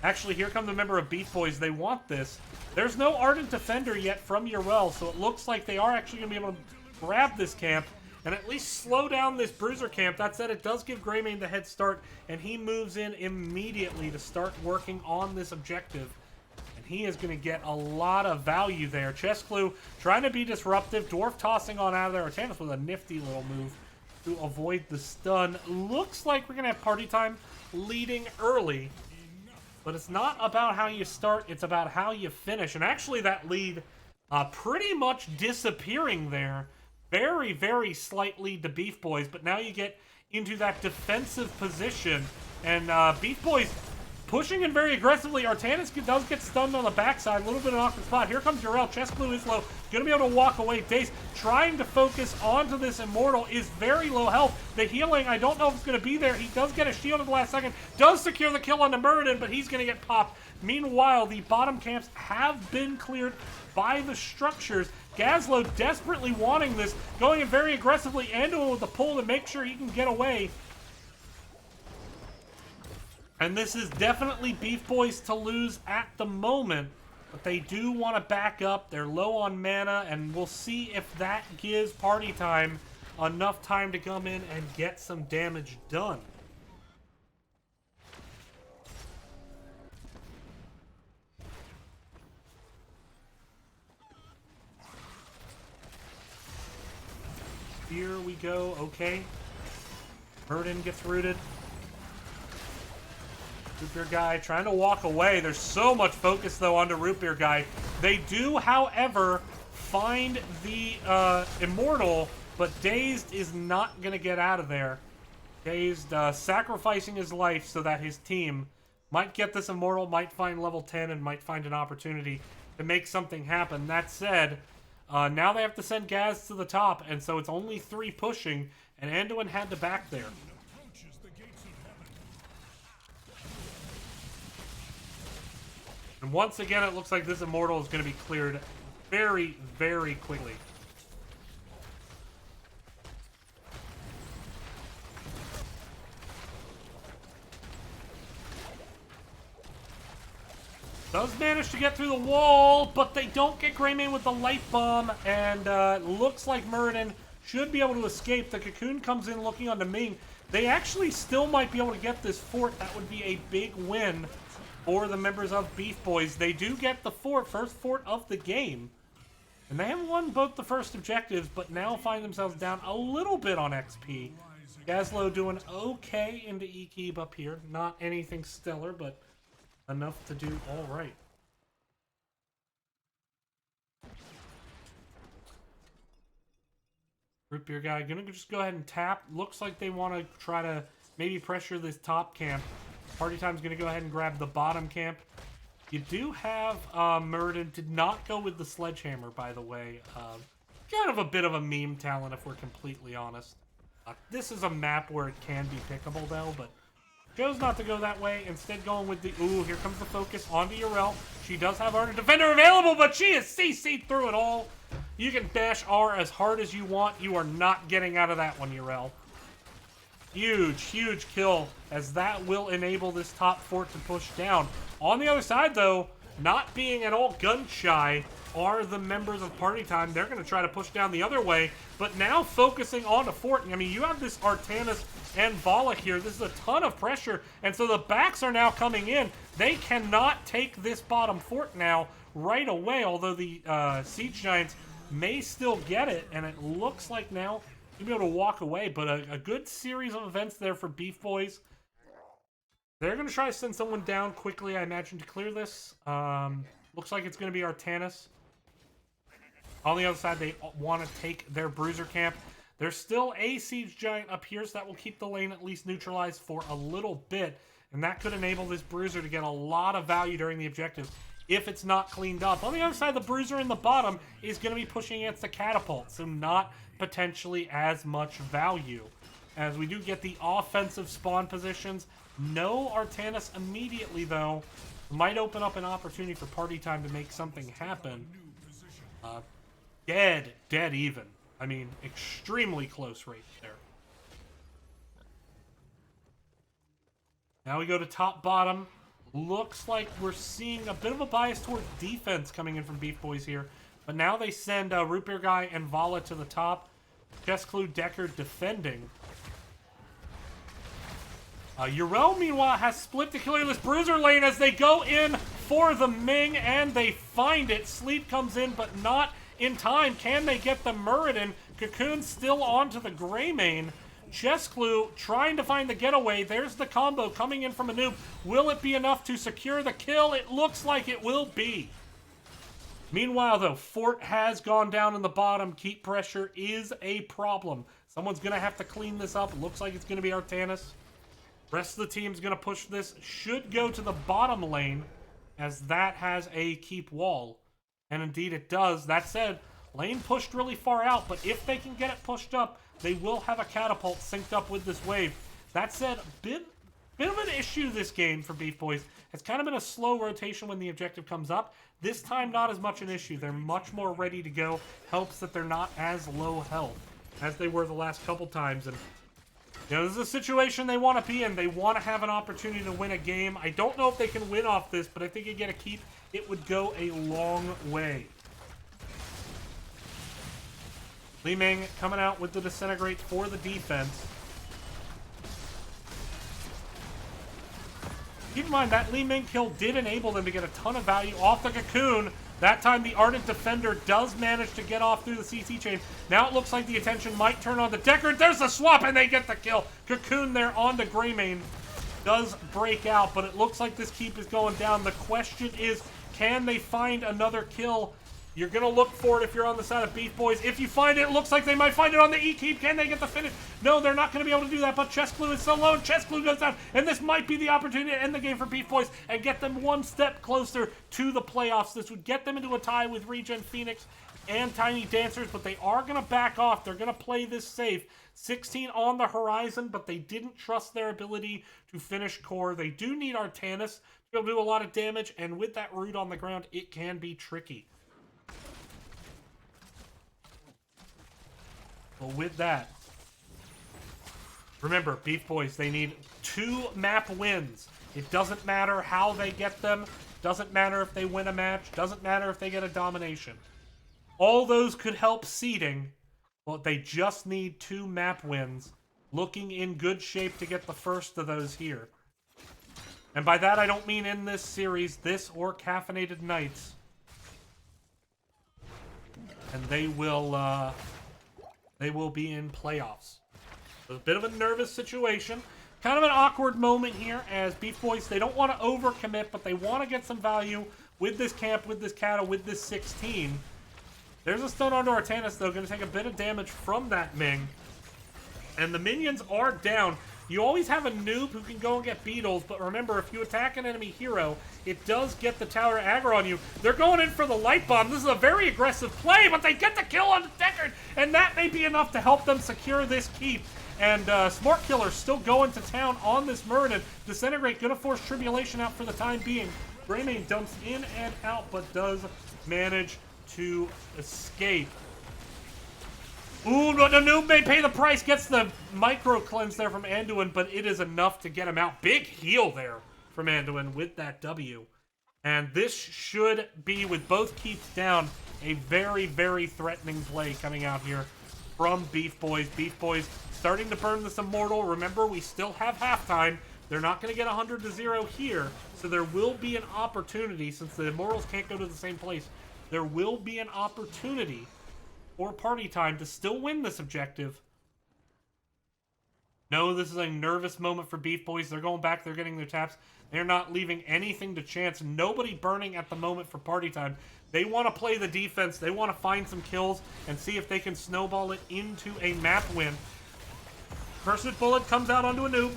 Actually, here come the member of BeefBois. They want this. There's no Ardent Defender yet from Urel, so it looks like they are actually going to be able to grab this camp and at least slow down this Bruiser camp. That said, it does give Greymane the head start, and he moves in immediately to start working on this objective. And he is going to get a lot of value there. Chessclue trying to be disruptive. Dwarf tossing on out of there. Artanis with a nifty little move to avoid the stun. Looks like we're going to have Party Time leading early. But it's not about how you start, it's about how you finish. And actually that lead pretty much disappearing there. Very, very slightly to BeefBois, but now you get into that defensive position. And BeefBois pushing in very aggressively. Artanis does get stunned on the backside. A little bit of an awkward spot. Here comes Urel. Chessclue is low. Going to be able to walk away. Dace trying to focus onto this Immortal is very low health. The healing, I don't know if it's going to be there. He does get a shield at the last second. Does secure the kill on the Muradin, but he's going to get popped. Meanwhile, the bottom camps have been cleared by the structures. Gazlo desperately wanting this. Going in very aggressively. Anduin with the pull to make sure he can get away. And this is definitely BeefBois to lose at the moment. But they do want to back up. They're low on mana, and we'll see if that gives Party Time enough time to come in and get some damage done. Here we go. Okay. Muradin gets rooted. Root Beer Guy trying to walk away. There's so much focus, though, onto Root Beer Guy. They do, however, find the Immortal, but Dazed is not going to get out of there. Dazed sacrificing his life so that his team Might get this Immortal, might find level 10, and might find an opportunity to make something happen. That said, now they have to send Gaz to the top, and so it's only 3 pushing, and Anduin had to back there. And once again, it looks like this Immortal is going to be cleared very, very quickly. Does manage to get through the wall, but they don't get Greymane with the light bomb, and looks like Muradin should be able to escape. The Cocoon comes in looking onto Ming. They actually still might be able to get this fort. That would be a big win for the members of BeefBois. They do get the first fort of the game, and they have won both the first objectives, but now find themselves down a little bit on XP. Gazlo doing okay into E-Keep up here. Not anything stellar, but enough to do all right. Root Beer Guy gonna just go ahead and tap. Looks like they want to try to maybe pressure this top camp. Party Time's gonna go ahead and grab the bottom camp. You do have Muradin. Did not go with the sledgehammer, by the way. Kind of a bit of a meme talent, if we're completely honest. This is a map where it can be pickable, though, but chose not to go that way, instead going with the... Ooh, here comes the focus onto Urel. She does have Ardent Defender available, but she is CC'd through it all. You can bash R as hard as you want. You are not getting out of that one, Urel. Huge, huge kill, as that will enable this top fort to push down. On the other side, though, not being at all gun-shy are the members of Party Time. They're going to try to push down the other way, but now focusing on the fort. I mean, you have this Artanis and Vala here. This is a ton of pressure, and so the backs are now coming in. They cannot take this bottom fort now right away, although the Siege Giants may still get it, and it looks like now you'll be able to walk away, but a good series of events there for BeefBois. They're going to try to send someone down quickly, I imagine, to clear this. Looks like it's going to be Artanis. On the other side, they want to take their Bruiser camp. There's still a Siege Giant up here, so that will keep the lane at least neutralized for a little bit. And that could enable this Bruiser to get a lot of value during the objective if it's not cleaned up. On the other side, the Bruiser in the bottom is going to be pushing against the Catapult, so not potentially as much value. As we do get the offensive spawn positions. No Artanis immediately, though. Might open up an opportunity for Party Time to make something happen. Dead even. I mean, extremely close right there. Now we go to top bottom. Looks like we're seeing a bit of a bias towards defense coming in from BeefBois here. But now they send Root Beer Guy and Vala to the top. Chestclue Decker defending. Urel, meanwhile, has split to clear this Bruiser lane as they go in for the Ming, and they find it. Sleep comes in, but not in time. Can they get the Muradin? Cocoon still onto the Greymane. Chestclue trying to find the getaway. There's the combo coming in from a noob. Will it be enough to secure the kill? It looks like it will be. Meanwhile, though, Fort has gone down in the bottom. Keep pressure is a problem. Someone's going to have to clean this up. Looks like it's going to be Artanis. Rest of the team's going to push this. Should go to the bottom lane, as that has a keep wall. And indeed it does. That said, lane pushed really far out, but if they can get it pushed up, they will have a catapult synced up with this wave. That said, bit of an issue this game for BeefBois. It's kind of been a slow rotation when the objective comes up. This time, not as much an issue. They're much more ready to go. Helps that they're not as low health as they were the last couple times. And you know, this is a situation they want to be in. They want to have an opportunity to win a game. I don't know if they can win off this, but I think you get a keep. It would go a long way. Li Ming coming out with the Disintegrate for the defense. Keep in mind, that Li Ming kill did enable them to get a ton of value off the Cocoon. That time, the Ardent Defender does manage to get off through the CC chain. Now it looks like the attention might turn on the Deckard. There's the swap, and they get the kill. Cocoon there on the Greymane does break out, but it looks like this keep is going down. The question is, can they find another kill? You're going to look for it if you're on the side of BeefBois. If you find it, it looks like they might find it on the E-Keep. Can they get the finish? No, they're not going to be able to do that, but Chest Glue is so low, and Chest Glue goes down, and this might be the opportunity to end the game for BeefBois and get them one step closer to the playoffs. This would get them into a tie with Regen Phoenix and Tiny Dancers, but they are going to back off. They're going to play this safe. 16 on the horizon, but they didn't trust their ability to finish core. They do need Artanis to be able to do a lot of damage, and with that root on the ground, it can be tricky. But with that, remember, BeefBois, they need 2 map wins. It doesn't matter how they get them. Doesn't matter if they win a match. Doesn't matter if they get a domination. All those could help seeding, but they just need 2 map wins. Looking in good shape to get the first of those here. And by that, I don't mean in this series, this or Caffeinated Nights. And they will be in playoffs. A bit of a nervous situation. Kind of an awkward moment here as BeefBois, they don't want to overcommit, but they want to get some value with this camp, with this cattle, with this 16. There's a stun onto Artanis, though, going to take a bit of damage from that Ming. And the minions are down. You always have a noob who can go and get beetles, but remember, if you attack an enemy hero, it does get the tower aggro on you. They're going in for the light bomb. This is a very aggressive play, but they get the kill on the Deckard, and that may be enough to help them secure this keep. And Smart Killer still going to town on this Muradin. Disintegrate gonna force Tribulation out for the time being. Greymane dumps in and out, but does manage to escape. Ooh, no, the noob may pay the price. Gets the micro cleanse there from Anduin, but it is enough to get him out. Big heal there from Anduin with that W. And this should be, with both keeps down, a very, very threatening play coming out here from BeefBois. BeefBois starting to burn this Immortal. Remember, we still have halftime. They're not going to get 100-0 here, so there will be an opportunity, since the Immortals can't go to the same place, there will be an opportunity or party time to still win this objective. No, this is a nervous moment for BeefBois. They're going back, they're getting their taps. They're not leaving anything to chance. Nobody burning at the moment for party time. They want to play the defense. They want to find some kills and see if they can snowball it into a map win. Cursed Bullet comes out onto a noob.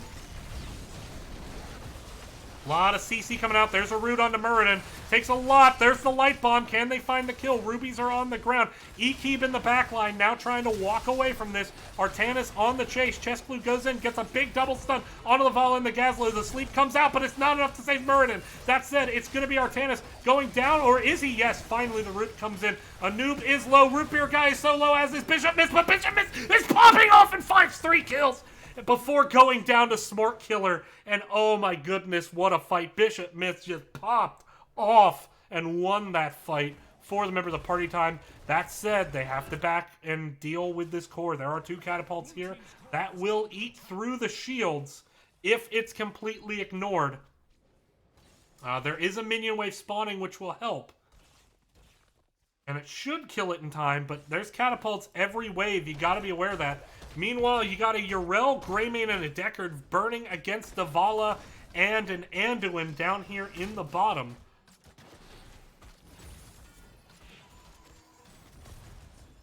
A lot of CC coming out. There's a root onto Muradin. Takes a lot. There's the light bomb. Can they find the kill? Rubies are on the ground. E-Keep in the back line, now trying to walk away from this. Artanis on the chase. Chest Glue goes in, gets a big double stun onto the Vala and the Gazlo. The sleep comes out, but it's not enough to save Muradin. That said, it's going to be Artanis going down, or is he? Yes, finally the root comes in. A noob is low. Root Beer guy is so low as is Bishop Mist, but Bishop Mist is popping off and finds 3 kills before going down to Smart Killer. And oh my goodness, what a fight. Bishop Mist just popped off and won that fight for the member of the party time. That said, they have to back and deal with this core. There are 2 catapults here that will eat through the shields if it's completely ignored. There is a minion wave spawning, which will help. And it should kill it in time, but there's catapults every wave. You gotta be aware of that. Meanwhile, you got a Yrel, Greymane, and a Deckard burning against the Vala and an Anduin down here in the bottom.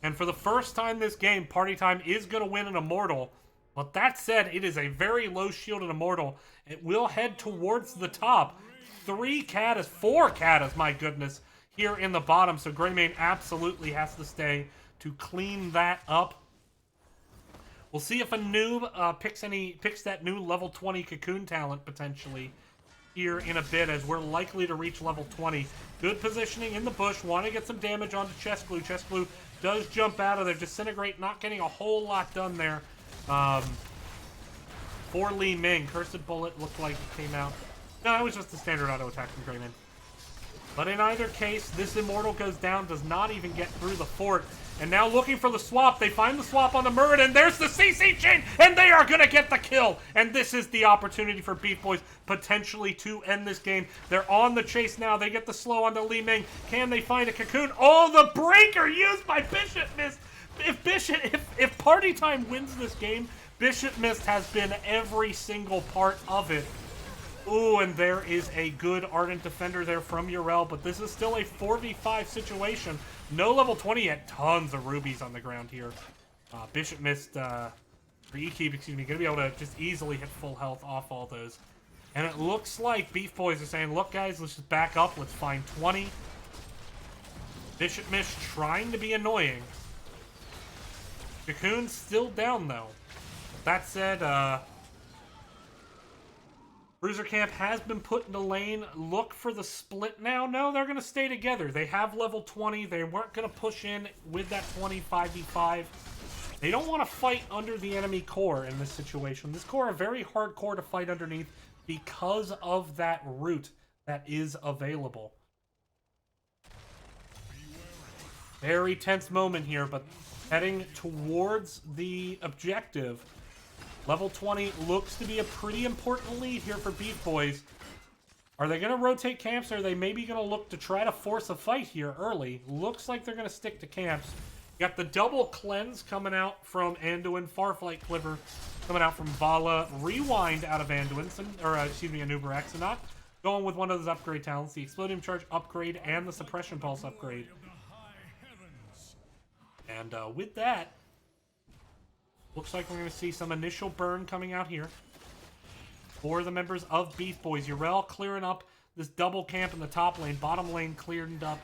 And for the first time this game, Party Time is going to win an Immortal. But that said, it is a very low shielded Immortal. It will head towards the top. 4 Katas, my goodness, here in the bottom. So Greymane absolutely has to stay to clean that up. We'll see if a noob picks that new level 20 Cocoon talent potentially here in a bit, as we're likely to reach level 20. Good positioning in the bush. Want to get some damage onto Chest Glue. Chest Glue does jump out of there. Disintegrate, not getting a whole lot done there. For Li Ming. Cursed Bullet looked like it came out. No, it was just a standard auto attack from Greymane. But in either case, this Immortal goes down, does not even get through the fort. And now looking for the swap. They find the swap on the Muradin. There's the CC chain, and they are going to get the kill. And this is the opportunity for BeefBois potentially to end this game. They're on the chase now. They get the slow on the Li Ming. Can they find a Cocoon? Oh, the breaker used by Bishop Mist. If Party Time wins this game, Bishop Mist has been every single part of it. Ooh, and there is a good Ardent Defender there from Urel, but this is still a 4v5 situation. No level 20 yet. Tons of rubies on the ground here. Bishop missed, or E-Keep, excuse me, gonna be able to just easily hit full health off all those. And it looks like BeefBois are saying, look guys, let's just back up, let's find 20. Bishop Mish trying to be annoying. Cocoon's still down though. That said, Bruiser Camp has been put in the lane. Look for the split now. No, they're going to stay together. They have level 20. They weren't going to push in with that 20 5v5. They don't want to fight under the enemy core in this situation. This core are very hard core to fight underneath because of that route that is available. Very tense moment here, but heading towards the objective. Level 20 looks to be a pretty important lead here for BeefBois. Are they going to rotate camps, or are they maybe going to look to try to force a fight here early? Looks like they're going to stick to camps. Got the double cleanse coming out from Anduin, Farflight Clipper coming out from Vala, Rewind out of Anduin, or excuse me, Anubarak, so not going with one of those upgrade talents, the Explodium Charge upgrade and the Suppression Pulse upgrade. And with that, looks like we're going to see some initial burn coming out here for the members of BeefBois. Urel clearing up this double camp in the top lane. Bottom lane cleared up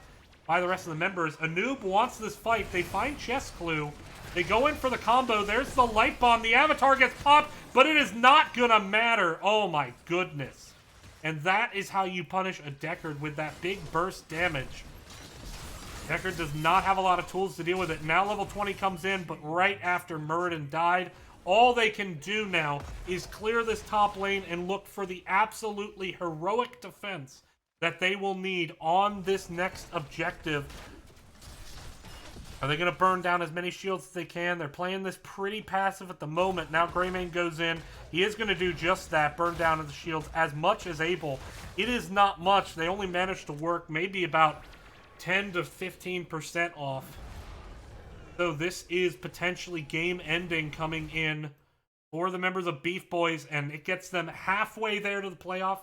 by the rest of the members. Anub wants this fight. They find Chest Clue. They go in for the combo. There's the Light Bomb. The Avatar gets popped, but it is not going to matter. Oh my goodness. And that is how you punish a Deckard with that big burst damage. Deckard does not have a lot of tools to deal with it. Now level 20 comes in, but right after Muradin died, all they can do now is clear this top lane and look for the absolutely heroic defense that they will need on this next objective. Are they going to burn down as many shields as they can? They're playing this pretty passive at the moment. Now Greymane goes in. He is going to do just that, burn down the shields as much as able. It is not much. They only managed to work maybe about 10 to 15% off. So this is potentially game-ending coming in for the members of BeefBois, and it gets them halfway there to the playoff.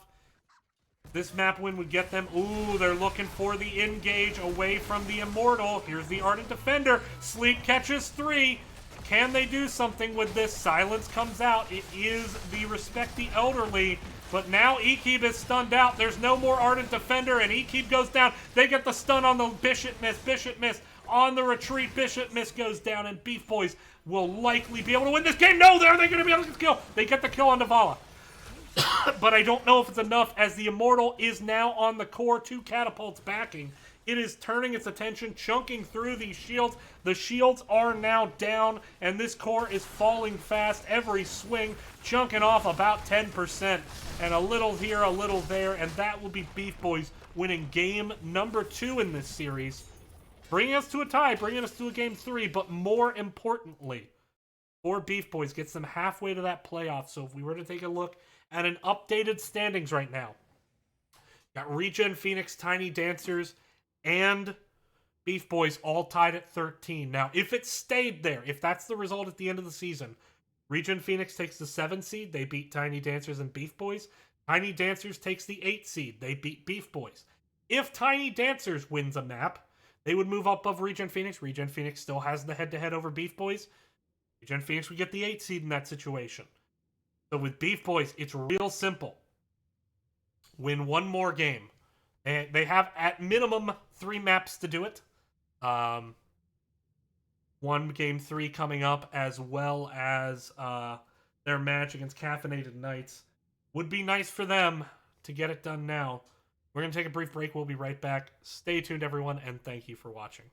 This map win would get them... Ooh, they're looking for the engage away from the Immortal. Here's the Ardent Defender. Sleep catches 3. Can they do something with this? Silence comes out. It is the Respect the Elderly. But now Ekeb is stunned out. There's no more Ardent Defender, and Ekeb goes down. They get the stun on the Bishop Miss. Bishop Miss on the retreat. Bishop Miss goes down, and BeefBois will likely be able to win this game. No, are they going to be able to get the kill? They get the kill on Navala. But I don't know if it's enough, as the Immortal is now on the core, 2 catapults backing. It is turning its attention, chunking through these shields. The shields are now down, and this core is falling fast. Every swing chunking off about 10%. And a little here, a little there, and that will be BeefBois winning game number 2 in this series. Bringing us to a tie, bringing us to a game 3, but more importantly, for BeefBois, gets them halfway to that playoff. So if we were to take a look at an updated standings right now, got Regen, Phoenix, Tiny Dancers, and BeefBois all tied at 13. Now, if it stayed there, if that's the result at the end of the season, Regen Phoenix takes the 7 seed. They beat Tiny Dancers and BeefBois. Tiny Dancers takes the 8 seed. They beat BeefBois. If Tiny Dancers wins a map, they would move up above Regen Phoenix. Regen Phoenix still has the head-to-head over BeefBois. Regen Phoenix would get the 8 seed in that situation. So with BeefBois, it's real simple. Win one more game. And they have, at minimum, 3 maps to do it. One game 3 coming up, as well as their match against Caffeinated Knights. Would be nice for them to get it done now. We're going to take a brief break. We'll be right back. Stay tuned, everyone, and thank you for watching.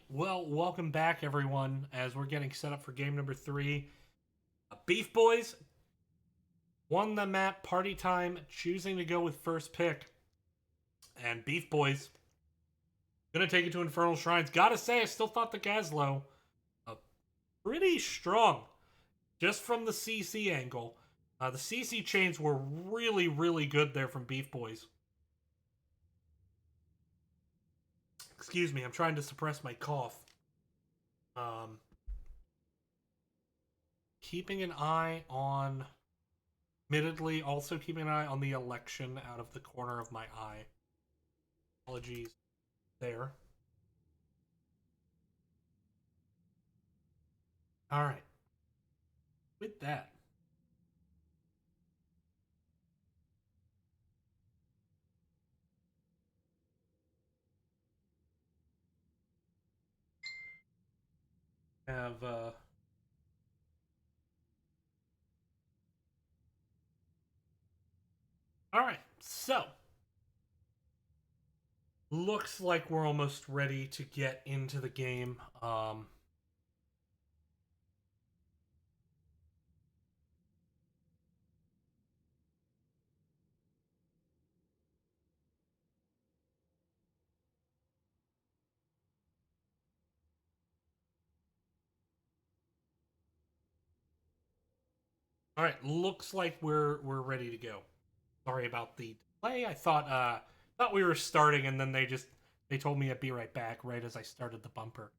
well, welcome back, everyone, as we're getting set up for game number 3. BeefBois won the map Party Time, choosing to go with first pick. And BeefBois gonna take it to Infernal Shrines. Gotta say, I still thought the Gazlo pretty strong, just from the CC angle. The CC chains were really, really good there from BeefBois. Excuse me, I'm trying to suppress my cough. Keeping an eye on, admittedly, also keeping an eye on the election out of the corner of my eye. Apologies there. All right. With that, have all right. So, looks like we're almost ready to get into the game. All right, looks like we're ready to go. Sorry about the delay. I thought we were starting, and then they told me I'd be right back right as I started the bumper.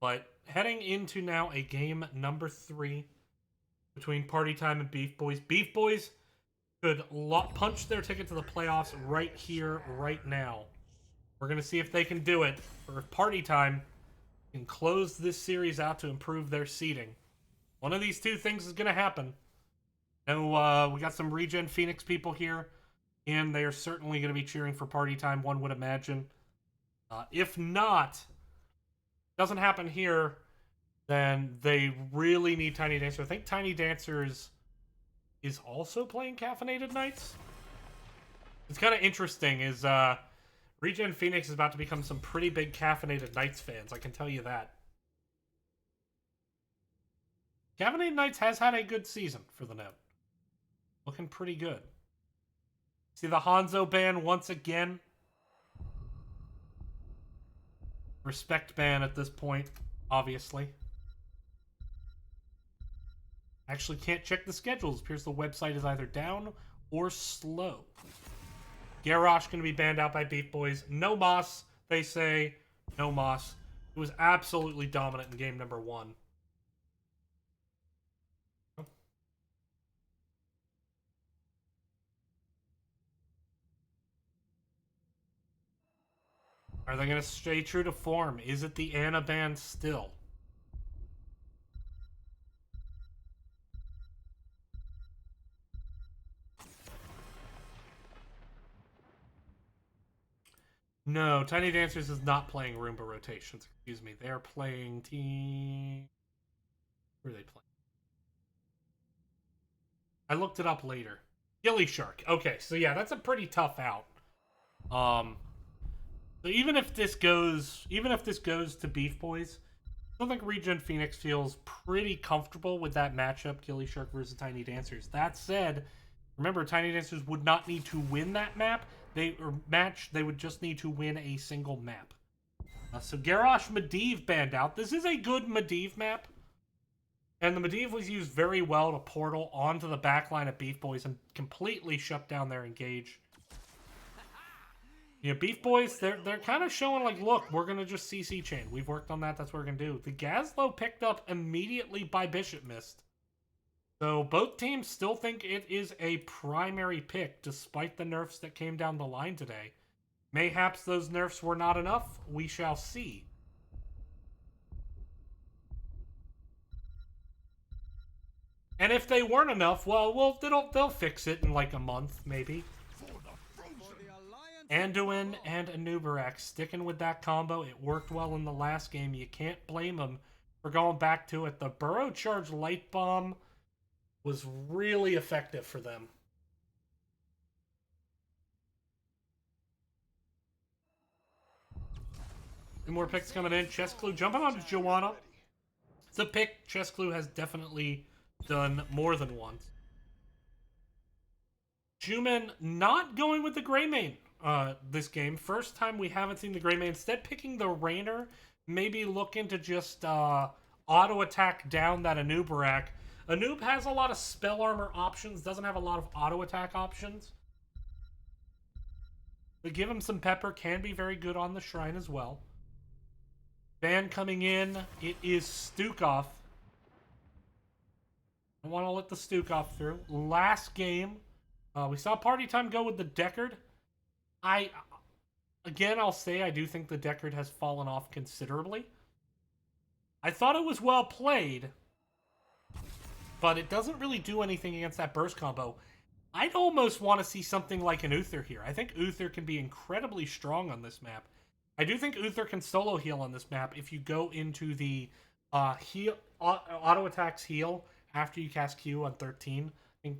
But heading into now a game number 3 between Party Time and BeefBois. BeefBois could punch their ticket to the playoffs right here, right now. We're going to see if they can do it. Or if Party Time can close this series out to improve their seeding. One of these two things is going to happen. Now, we got some Regen Phoenix people here, and they are certainly going to be cheering for Party Time, one would imagine. If not, doesn't happen here, then they really need Tiny Dancer. I think Tiny Dancer is also playing Caffeinated Nights. It's kind of interesting, is Regen Phoenix is about to become some pretty big Caffeinated Nights fans, I can tell you that. Caffeinated Nights has had a good season for the note. Looking pretty good. See the Hanzo ban once again. Respect ban at this point, obviously. Actually can't check the schedules. Appears the website is either down or slow. Garrosh going to be banned out by BeefBois. No Moss, they say. No Moss. It was absolutely dominant in game number 1. Are they going to stay true to form? Is it the Ana ban still? No, Tiny Dancers is not playing Roomba rotations. Excuse me. They're playing team... Who are they playing? I looked it up later. Gilly Shark. Okay, so yeah, that's a pretty tough out. So even if this goes to BeefBois, I don't think Regen Phoenix feels pretty comfortable with that matchup, Gilly Shark versus Tiny Dancers. That said, remember, Tiny Dancers would not need to win that map. They would just need to win a single map. So Garrosh Medivh banned out. This is a good Medivh map. And the Medivh was used very well to portal onto the backline of BeefBois and completely shut down their engage. Yeah, BeefBois, they're kind of showing like, look, we're going to just CC chain. We've worked on that. That's what we're going to do. The Gazlo picked up immediately by Bishop Mist. So both teams still think it is a primary pick, despite the nerfs that came down the line today. Mayhaps those nerfs were not enough. We shall see. And if they weren't enough, well, they'll fix it in like a month, maybe. Anduin and Anubarak sticking with that combo. It worked well in the last game. You can't blame them for going back to it. The Burrow Charge Light Bomb was really effective for them. More picks coming in. Chess Clue jumping onto Joanna. It's a pick Chess Clue has definitely done more than once. Juman not going with the Greymane this game. First time we haven't seen the Greymane. Instead picking the Rainer. Maybe looking to just auto attack down that Anubarak. Anub has a lot of spell armor options. Doesn't have a lot of auto attack options. But give him some pepper. Can be very good on the shrine as well. Ban coming in. It is Stukov. I want to let the Stukov through. Last game. We saw Party Time go with the Deckard. Again, I'll say I do think the Deckard has fallen off considerably. I thought it was well played, but it doesn't really do anything against that burst combo. I'd almost want to see something like an Uther here. I think Uther can be incredibly strong on this map. I do think Uther can solo heal on this map if you go into the auto attacks heal after you cast Q on 13. I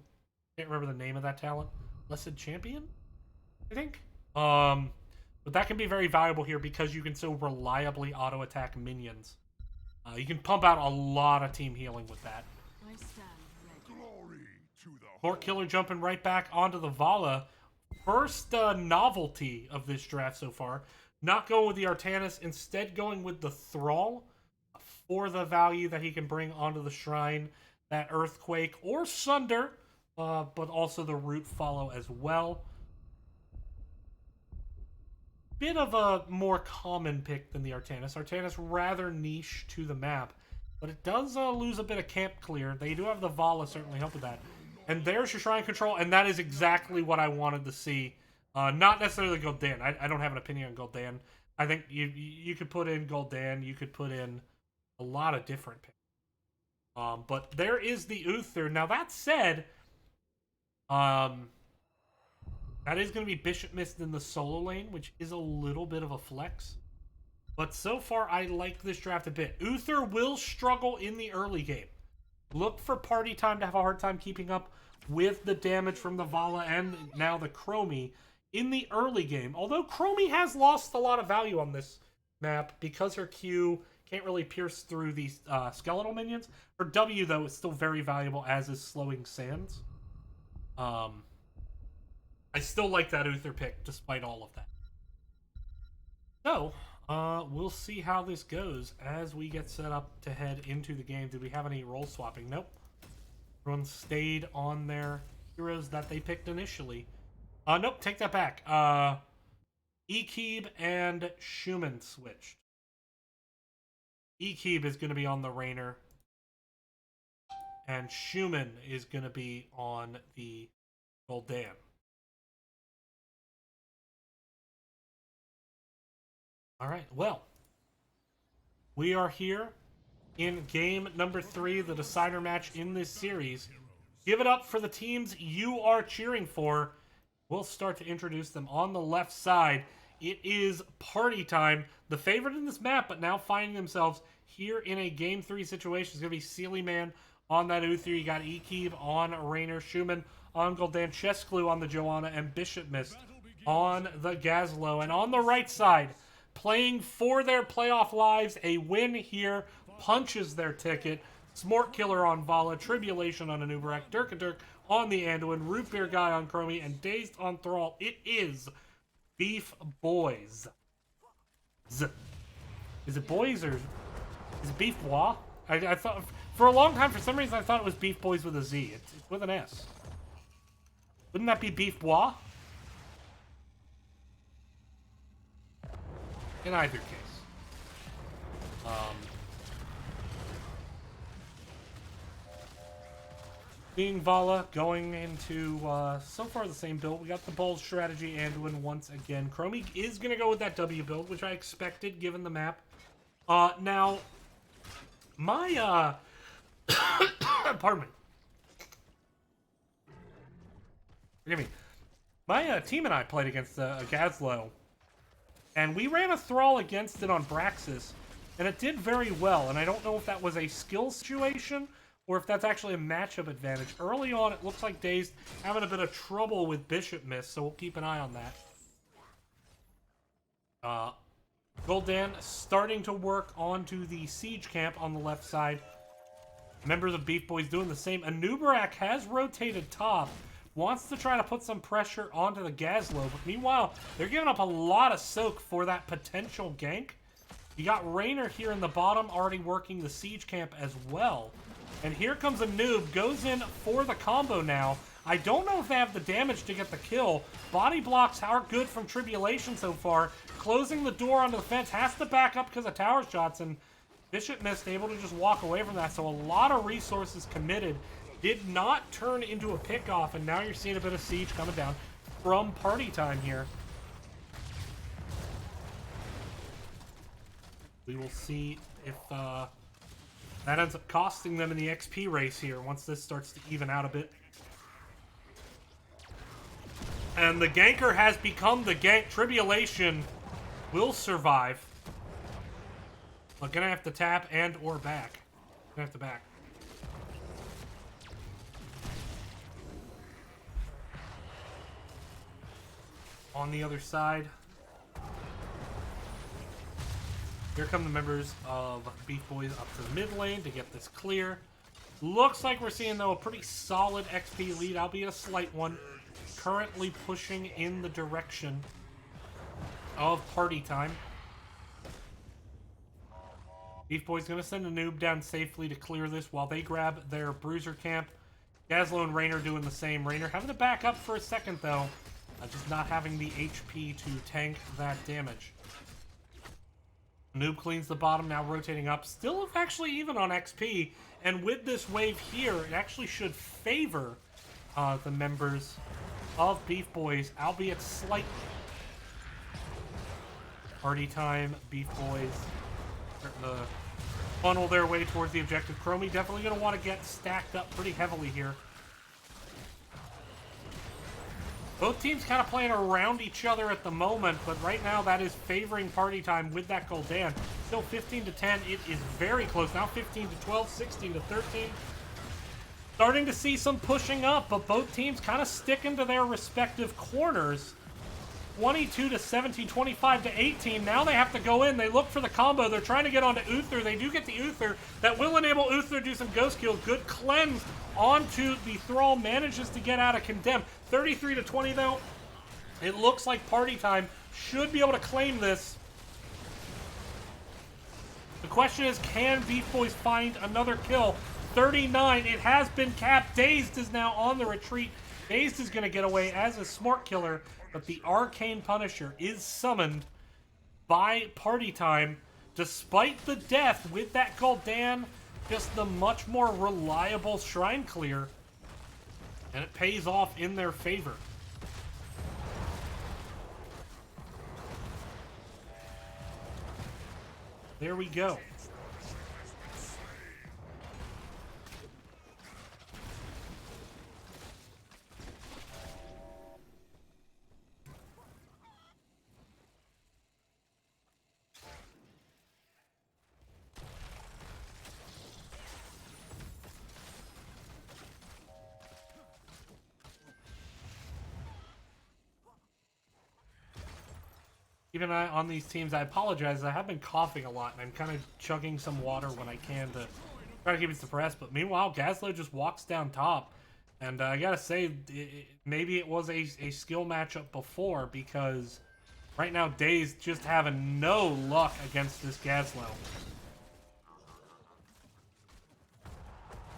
can't remember the name of that talent. Blessed Champion, I think. But that can be very valuable here because you can so reliably auto attack minions. You can pump out a lot of team healing with that. Court Killer jumping right back onto the Vala. First novelty of this draft so far. Not going with the Artanis, instead going with the Thrall for the value that he can bring onto the shrine. That Earthquake or Sunder, but also the Root follow as well. Bit of a more common pick than the Artanis. Artanis rather niche to the map, but it does lose a bit of camp clear. They do have the Vala certainly help with that. And there's your shrine control, and that is exactly what I wanted to see. Not necessarily Gul'dan. I don't have an opinion on Gul'dan. I think you could put in Gul'dan. You could put in a lot of different picks. But there is the Uther. Now, that said, that is going to be Bishop Mist in the solo lane, which is a little bit of a flex. But so far, I like this draft a bit. Uther will struggle in the early game. Look for Party Time to have a hard time keeping up with the damage from the Vala and now the Chromie in the early game. Although Chromie has lost a lot of value on this map because her Q can't really pierce through these skeletal minions. Her W, though, is still very valuable, as is Slowing Sands. I still like that Uther pick, despite all of that. So, we'll see how this goes as we get set up to head into the game. Did we have any role swapping? Nope. Everyone stayed on their heroes that they picked initially. Nope, take that back. Ekeb and Schumann switched. Ekeb is going to be on the Rainer. And Schumann is going to be on the Gul'dan. Alright, well. We are here in game number 3, the decider match in this series. Give it up for the teams you are cheering for. We'll start to introduce them. On the left side, it is Party Time, the favorite in this map, but now finding themselves here in a game 3 situation. It's going to be Sealy Man on that Uther. You got Ekeb on Rainer, Schumann on Gul'dan, Chess Clue on the Joanna, and Bishop Mist on the Gazlo. And on the right side, playing for their playoff lives, a win here punches their ticket. Smort Killer on Vala, Tribulation on Anubarak, Dirk on the Anduin, Root Beer Guy on Chromie, and Dazed on Thrall. It is BeefBois. Is it boys or is it BeefBois? I thought for a long time, for some reason, I thought it was BeefBois with a Z. It's with an S. Wouldn't that be BeefBois? In either case. Being Vala, going into so far the same build. We got the bold strategy Anduin once again. Chromie is going to go with that W build, which I expected given the map. Now, my pardon me. Forgive me. My team and I played against Gazlo, and we ran a Thrall against it on Braxis, and it did very well. And I don't know if that was a skill situation or if that's actually a matchup advantage. Early on, it looks like Dazed having a bit of trouble with Bishop Mist, so we'll keep an eye on that. Gul'dan starting to work onto the siege camp on the left side. Members of BeefBois doing the same. Anubarak has rotated top. Wants to try to put some pressure onto the Gazlo. But meanwhile, they're giving up a lot of soak for that potential gank. You got Raynor here in the bottom already working the siege camp as well. And here comes a noob. Goes in for the combo now. I don't know if they have the damage to get the kill. Body blocks are good from Tribulation so far. Closing the door onto the fence. Has to back up because of tower shots. And Bishop missed, able to just walk away from that. So a lot of resources committed. Did not turn into a pick-off. And now you're seeing a bit of siege coming down from Party Time here. We will see if that ends up costing them in the XP race here once this starts to even out a bit. And the ganker has become the gank. Tribulation will survive. But gonna have to tap and or back. Gonna have to back. On the other side, here come the members of BeefBois up to the mid lane to get this clear. Looks like we're seeing, though, a pretty solid XP lead, albeit a slight one. Currently pushing in the direction of Party Time. BeefBois going to send a noob down safely to clear this while they grab their bruiser camp. Gazlo and Raynor doing the same. Raynor having to back up for a second, though. Just not having the HP to tank that damage. Noob cleans the bottom, now rotating up. Still actually even on XP. And with this wave here, it actually should favor the members of BeefBois, albeit slightly. Party Time, BeefBois starting to funnel their way towards the objective. Chromie definitely going to want to get stacked up pretty heavily here. Both teams kind of playing around each other at the moment, but right now that is favoring Party Time with that Gul'dan. Still 15 to 10. It is very close. Now 15 to 12, 16 to 13. Starting to see some pushing up, but both teams kind of sticking to their respective corners. 22 to 17, 25 to 18. Now they have to go in. They look for the combo. They're trying to get onto Uther. They do get the Uther. That will enable Uther to do some ghost kills. Good cleanse onto the Thrall. Manages to get out of Condemn. 33 to 20, though. It looks like Party Time should be able to claim this. The question is, can BeefBois find another kill? 39. It has been capped. Dazed is now on the retreat. Dazed is going to get away as a Smart Killer. But the Arcane Punisher is summoned by Party Time, despite the death with that Gul'dan, just the much more reliable Shrine Clear, and it pays off in their favor. There we go. Keep an eye on these teams. I apologize. I have been coughing a lot, and I'm kind of chugging some water when I can to try to keep it suppressed. But meanwhile, Gazlo just walks down top. And I gotta say, maybe it was a skill matchup before, because right now, Daze just having no luck against this Gazlo.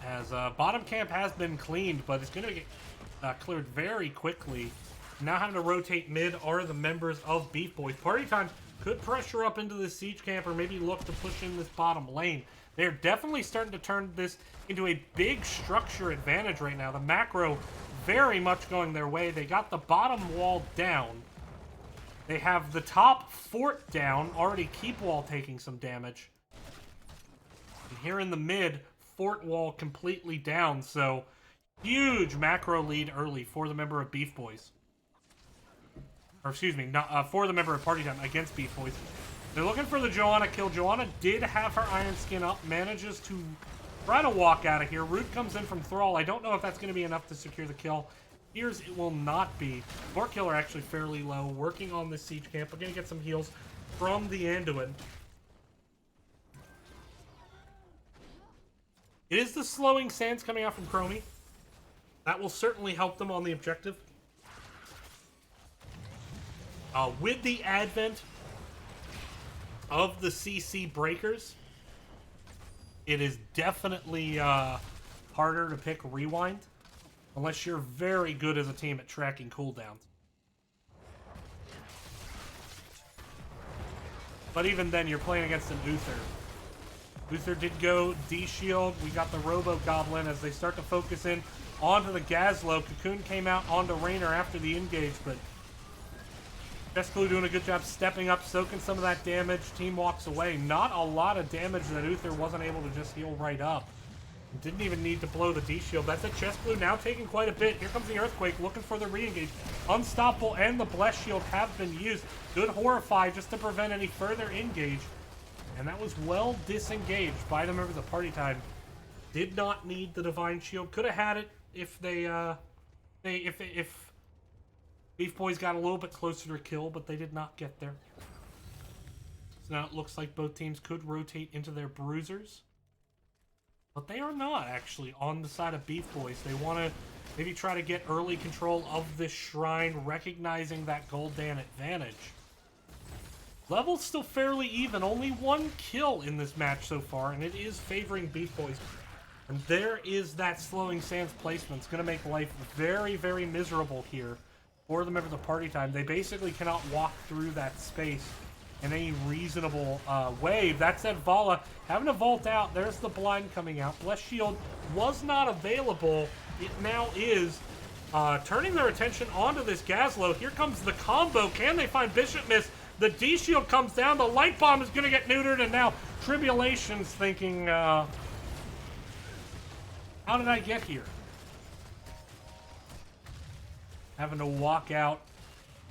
As bottom camp has been cleaned, but it's going to get cleared very quickly. Now having to rotate mid are the members of BeefBois. Party Time could pressure up into the siege camp or maybe look to push in this bottom lane. They're definitely starting to turn this into a big structure advantage right now. The macro very much going their way. They got the bottom wall down. They have the top fort down. Already keep wall taking some damage. And here in the mid, fort wall completely down. So huge macro lead early for the member of BeefBois. Or excuse me, not for the member of Party Time against BeefBois. They're looking for the Joanna kill. Joanna did have her Iron Skin up, manages to try to walk out of here. Root comes in from Thrall. I don't know if that's going to be enough to secure the kill. Here's it will not be. Smart Killer actually fairly low, working on this siege camp. We're going to get some heals from the Anduin. It is the slowing sands coming out from Chromie. That will certainly help them on the objective. With the advent of the CC breakers, it is definitely harder to pick Rewind, unless you're very good as a team at tracking cooldowns. But even then, you're playing against an Uther. Uther did go D-Shield. We got the Robo-Goblin as they start to focus in onto the Gazlowe. Cocoon came out onto Raynor after the engage, but Chessblue doing a good job stepping up, soaking some of that damage. Team walks away. Not a lot of damage that Uther wasn't able to just heal right up. Didn't even need to blow the D-Shield. That's a Chessblue now taking quite a bit. Here comes the Earthquake, looking for the re-engage. Unstoppable and the Bless Shield have been used. Good Horrify just to prevent any further engage. And that was well disengaged by the members of Party Time. Did not need the Divine Shield. Could have had it if if BeefBois got a little bit closer to a kill, but they did not get there. So now it looks like both teams could rotate into their Bruisers. But they are not actually on the side of BeefBois. They want to maybe try to get early control of this shrine, recognizing that Gul'dan advantage. Level's still fairly even. Only one kill in this match so far, and it is favoring BeefBois. And there is that slowing sands placement. It's going to make life very, very miserable here for the members of Party Time. They basically cannot walk through that space in any reasonable way. That said, Vala having to vault out. There's the blind coming out. Bless Shield was not available. It now is. Turning their attention onto this Gazlowe. Here comes the combo. Can they find Bishop Miss? The D-Shield comes down. The Light Bomb is going to get neutered. And now Tribulation's thinking, how did I get here? Having to walk out.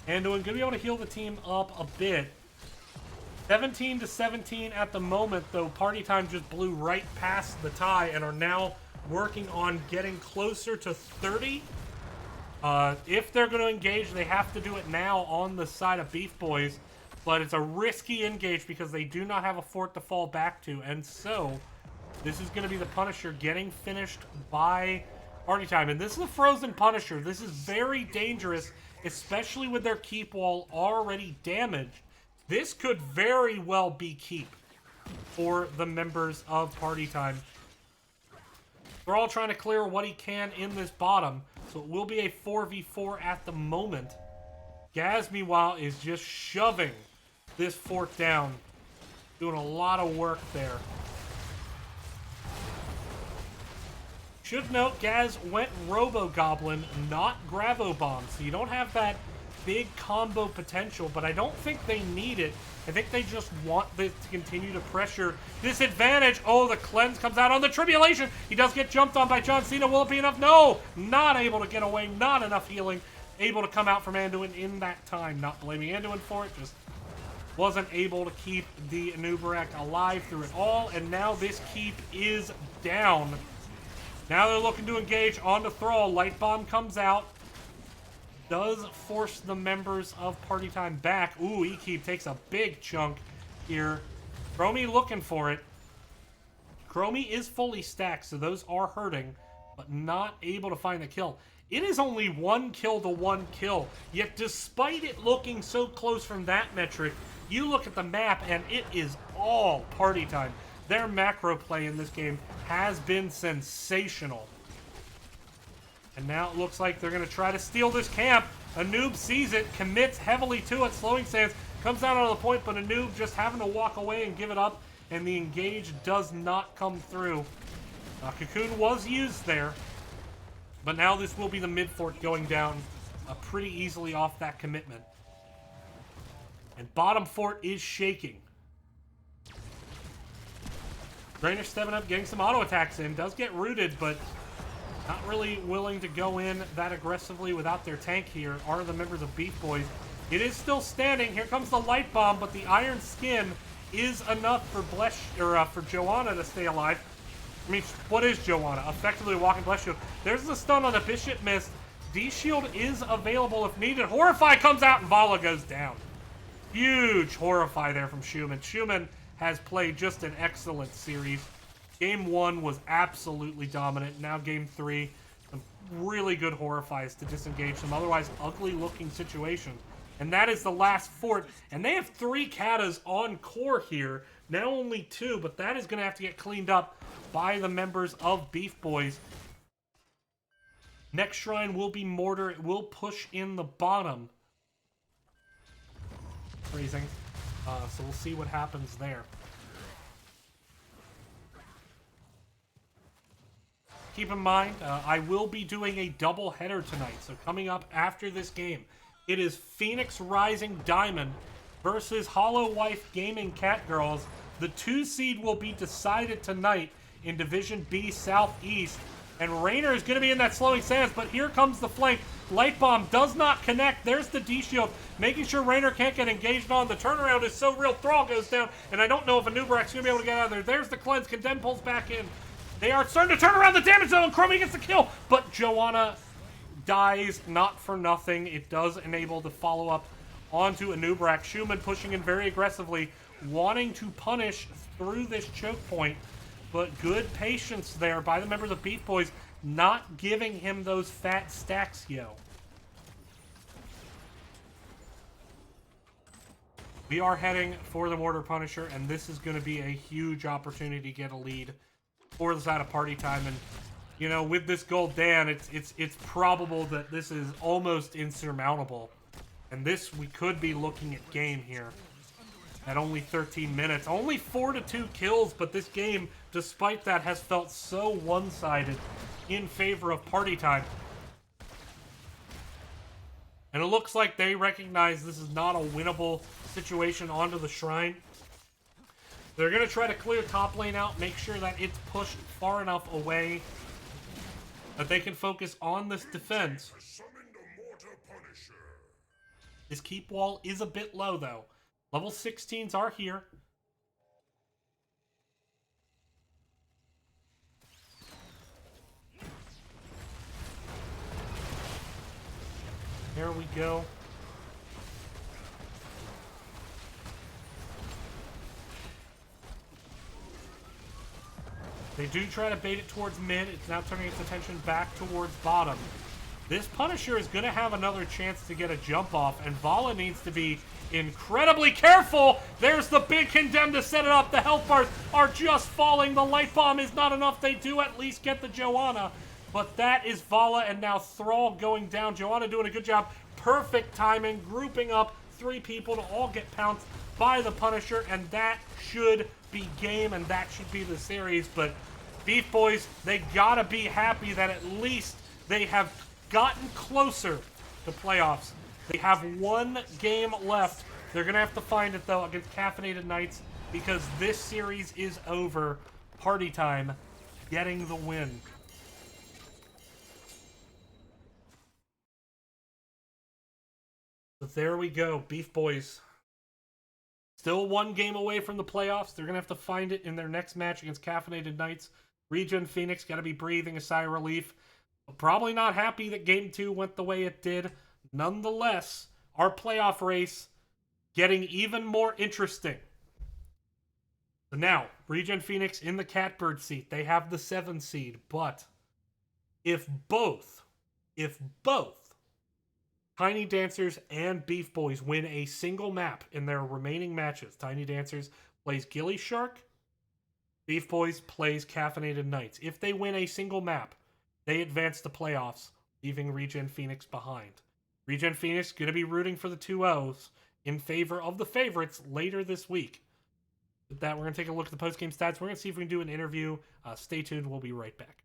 Anduin going to be able to heal the team up a bit. 17-17 at the moment, though. Party Time just blew right past the tie and are now working on getting closer to 30. If they're going to engage, they have to do it now on the side of BeefBois. But it's a risky engage because they do not have a fort to fall back to. And so, this is going to be the Punisher getting finished by Party Time. And this is a frozen Punisher. This is very dangerous, especially with their keep wall already damaged. This could very well be keep for the members of Party Time. They're all trying to clear what he can in this bottom, so it will be a 4v4 at the moment. Gaz, meanwhile, is just shoving this fort down, doing a lot of work there. Should note, Gaz went Robo-Goblin, not Gravo-Bomb, so you don't have that big combo potential, but I don't think they need it. I think they just want this to continue to pressure this advantage. Oh, the cleanse comes out on the Tribulation. He does get jumped on by John Cena. Will it be enough? No! Not able to get away. Not enough healing. Able to come out from Anduin in that time. Not blaming Anduin for it. Just wasn't able to keep the Anubarak alive through it all. And now this keep is down. Now they're looking to engage onto Thrall. Light Bomb comes out. Does force the members of Party Time back. Ooh, E-Keep takes a big chunk here. Chromie looking for it. Chromie is fully stacked, so those are hurting, but not able to find the kill. It is only 1 kill to 1 kill, yet despite it looking so close from that metric, you look at the map and it is all Party Time. Their macro play in this game has been sensational. And now it looks like they're going to try to steal this camp. Anub sees it, commits heavily to it. Slowing Sands comes down on the point, but Anub just having to walk away and give it up. And the engage does not come through. Cocoon was used there. But now this will be the mid fort going down pretty easily off that commitment. And bottom fort is shaking. Raynor stepping up, getting some auto attacks in. Does get rooted, but not really willing to go in that aggressively without their tank here are the members of BeefBois. It is still standing. Here comes the Light Bomb, but the Iron Skin is enough for for Joanna to stay alive. I mean, what is Joanna? Effectively walking Bless Shield. There's the stun on the Bishop Mist. D-Shield is available if needed. Horrify comes out and Vala goes down. Huge horrify there from Schumann. Schumann has played just an excellent series. Game 1 was absolutely dominant. Now game 3, some really good horrifies to disengage some otherwise ugly-looking situations. And that is the last fort. And they have 3 katas on core here. Now only 2, but that is going to have to get cleaned up by the members of BeefBois. Next shrine will be mortar. It will push in the bottom. Freezing. So we'll see what happens there. Keep in mind, I will be doing a double header tonight. So coming up after this game, it is Phoenix Rising Diamond versus Hollow Wife Gaming Catgirls. The 2 seed will be decided tonight in Division B Southeast. And Rainer is going to be in that slowing stance, but here comes the flank. Light Bomb does not connect. There's the D-Shield, making sure Rainer can't get engaged on. The turnaround is so real. Thrall goes down, and I don't know if Anubrak's going to be able to get out of there. There's the cleanse. Condemn pulls back in. They are starting to turn around the damage zone. Chromie gets the kill, but Joanna dies not for nothing. It does enable the follow-up onto Anubrak. Schumann pushing in very aggressively, wanting to punish through this choke point. But good patience there by the members of BeefBois, not giving him those fat stacks, yo. We are heading for the Mortar Punisher, and this is going to be a huge opportunity to get a lead for the side of Party Time. And, you know, with this gold Dan, it's probable that this is almost insurmountable. And this, we could be looking at game here. At only 13 minutes. Only 4-2 kills, but this game, despite that, has felt so one-sided in favor of Party Time. And it looks like they recognize this is not a winnable situation onto the Shrine. They're going to try to clear top lane out, make sure that it's pushed far enough away that they can focus on this defense. This keep wall is a bit low, though. Level 16s are here. There we go. They do try to bait it towards mid. It's now turning its attention back towards bottom. This Punisher is going to have another chance to get a jump off, and Vala needs to be incredibly careful. There's the big condemn to set it up. The health bars are just falling. The light bomb is not enough. They do at least get the Joanna, but that is Vala, and now Thrall going down. Joanna doing a good job. Perfect timing, grouping up 3 people to all get pounced by the Punisher, and that should be game, and that should be the series. But BeefBois, they gotta be happy that at least they have gotten closer to playoffs. They have 1 game left. They're going to have to find it, though, against Caffeinated Knights, because this series is over. Party Time getting the win. But there we go. BeefBois still 1 game away from the playoffs. They're going to have to find it in their next match against Caffeinated Knights. Regen Phoenix got to be breathing a sigh of relief. Probably not happy that Game 2 went the way it did. Nonetheless, our playoff race getting even more interesting. So now, Regen Phoenix in the Catbird seat. They have the 7 seed, but if both Tiny Dancers and BeefBois win a single map in their remaining matches, Tiny Dancers plays Gilly Shark, BeefBois plays Caffeinated Knights. If they win a single map, they advance to playoffs, leaving Regen Phoenix behind. Regen Phoenix going to be rooting for the 2-0s in favor of the favorites later this week. With that, we're going to take a look at the post-game stats. We're going to see if we can do an interview. Stay tuned. We'll be right back.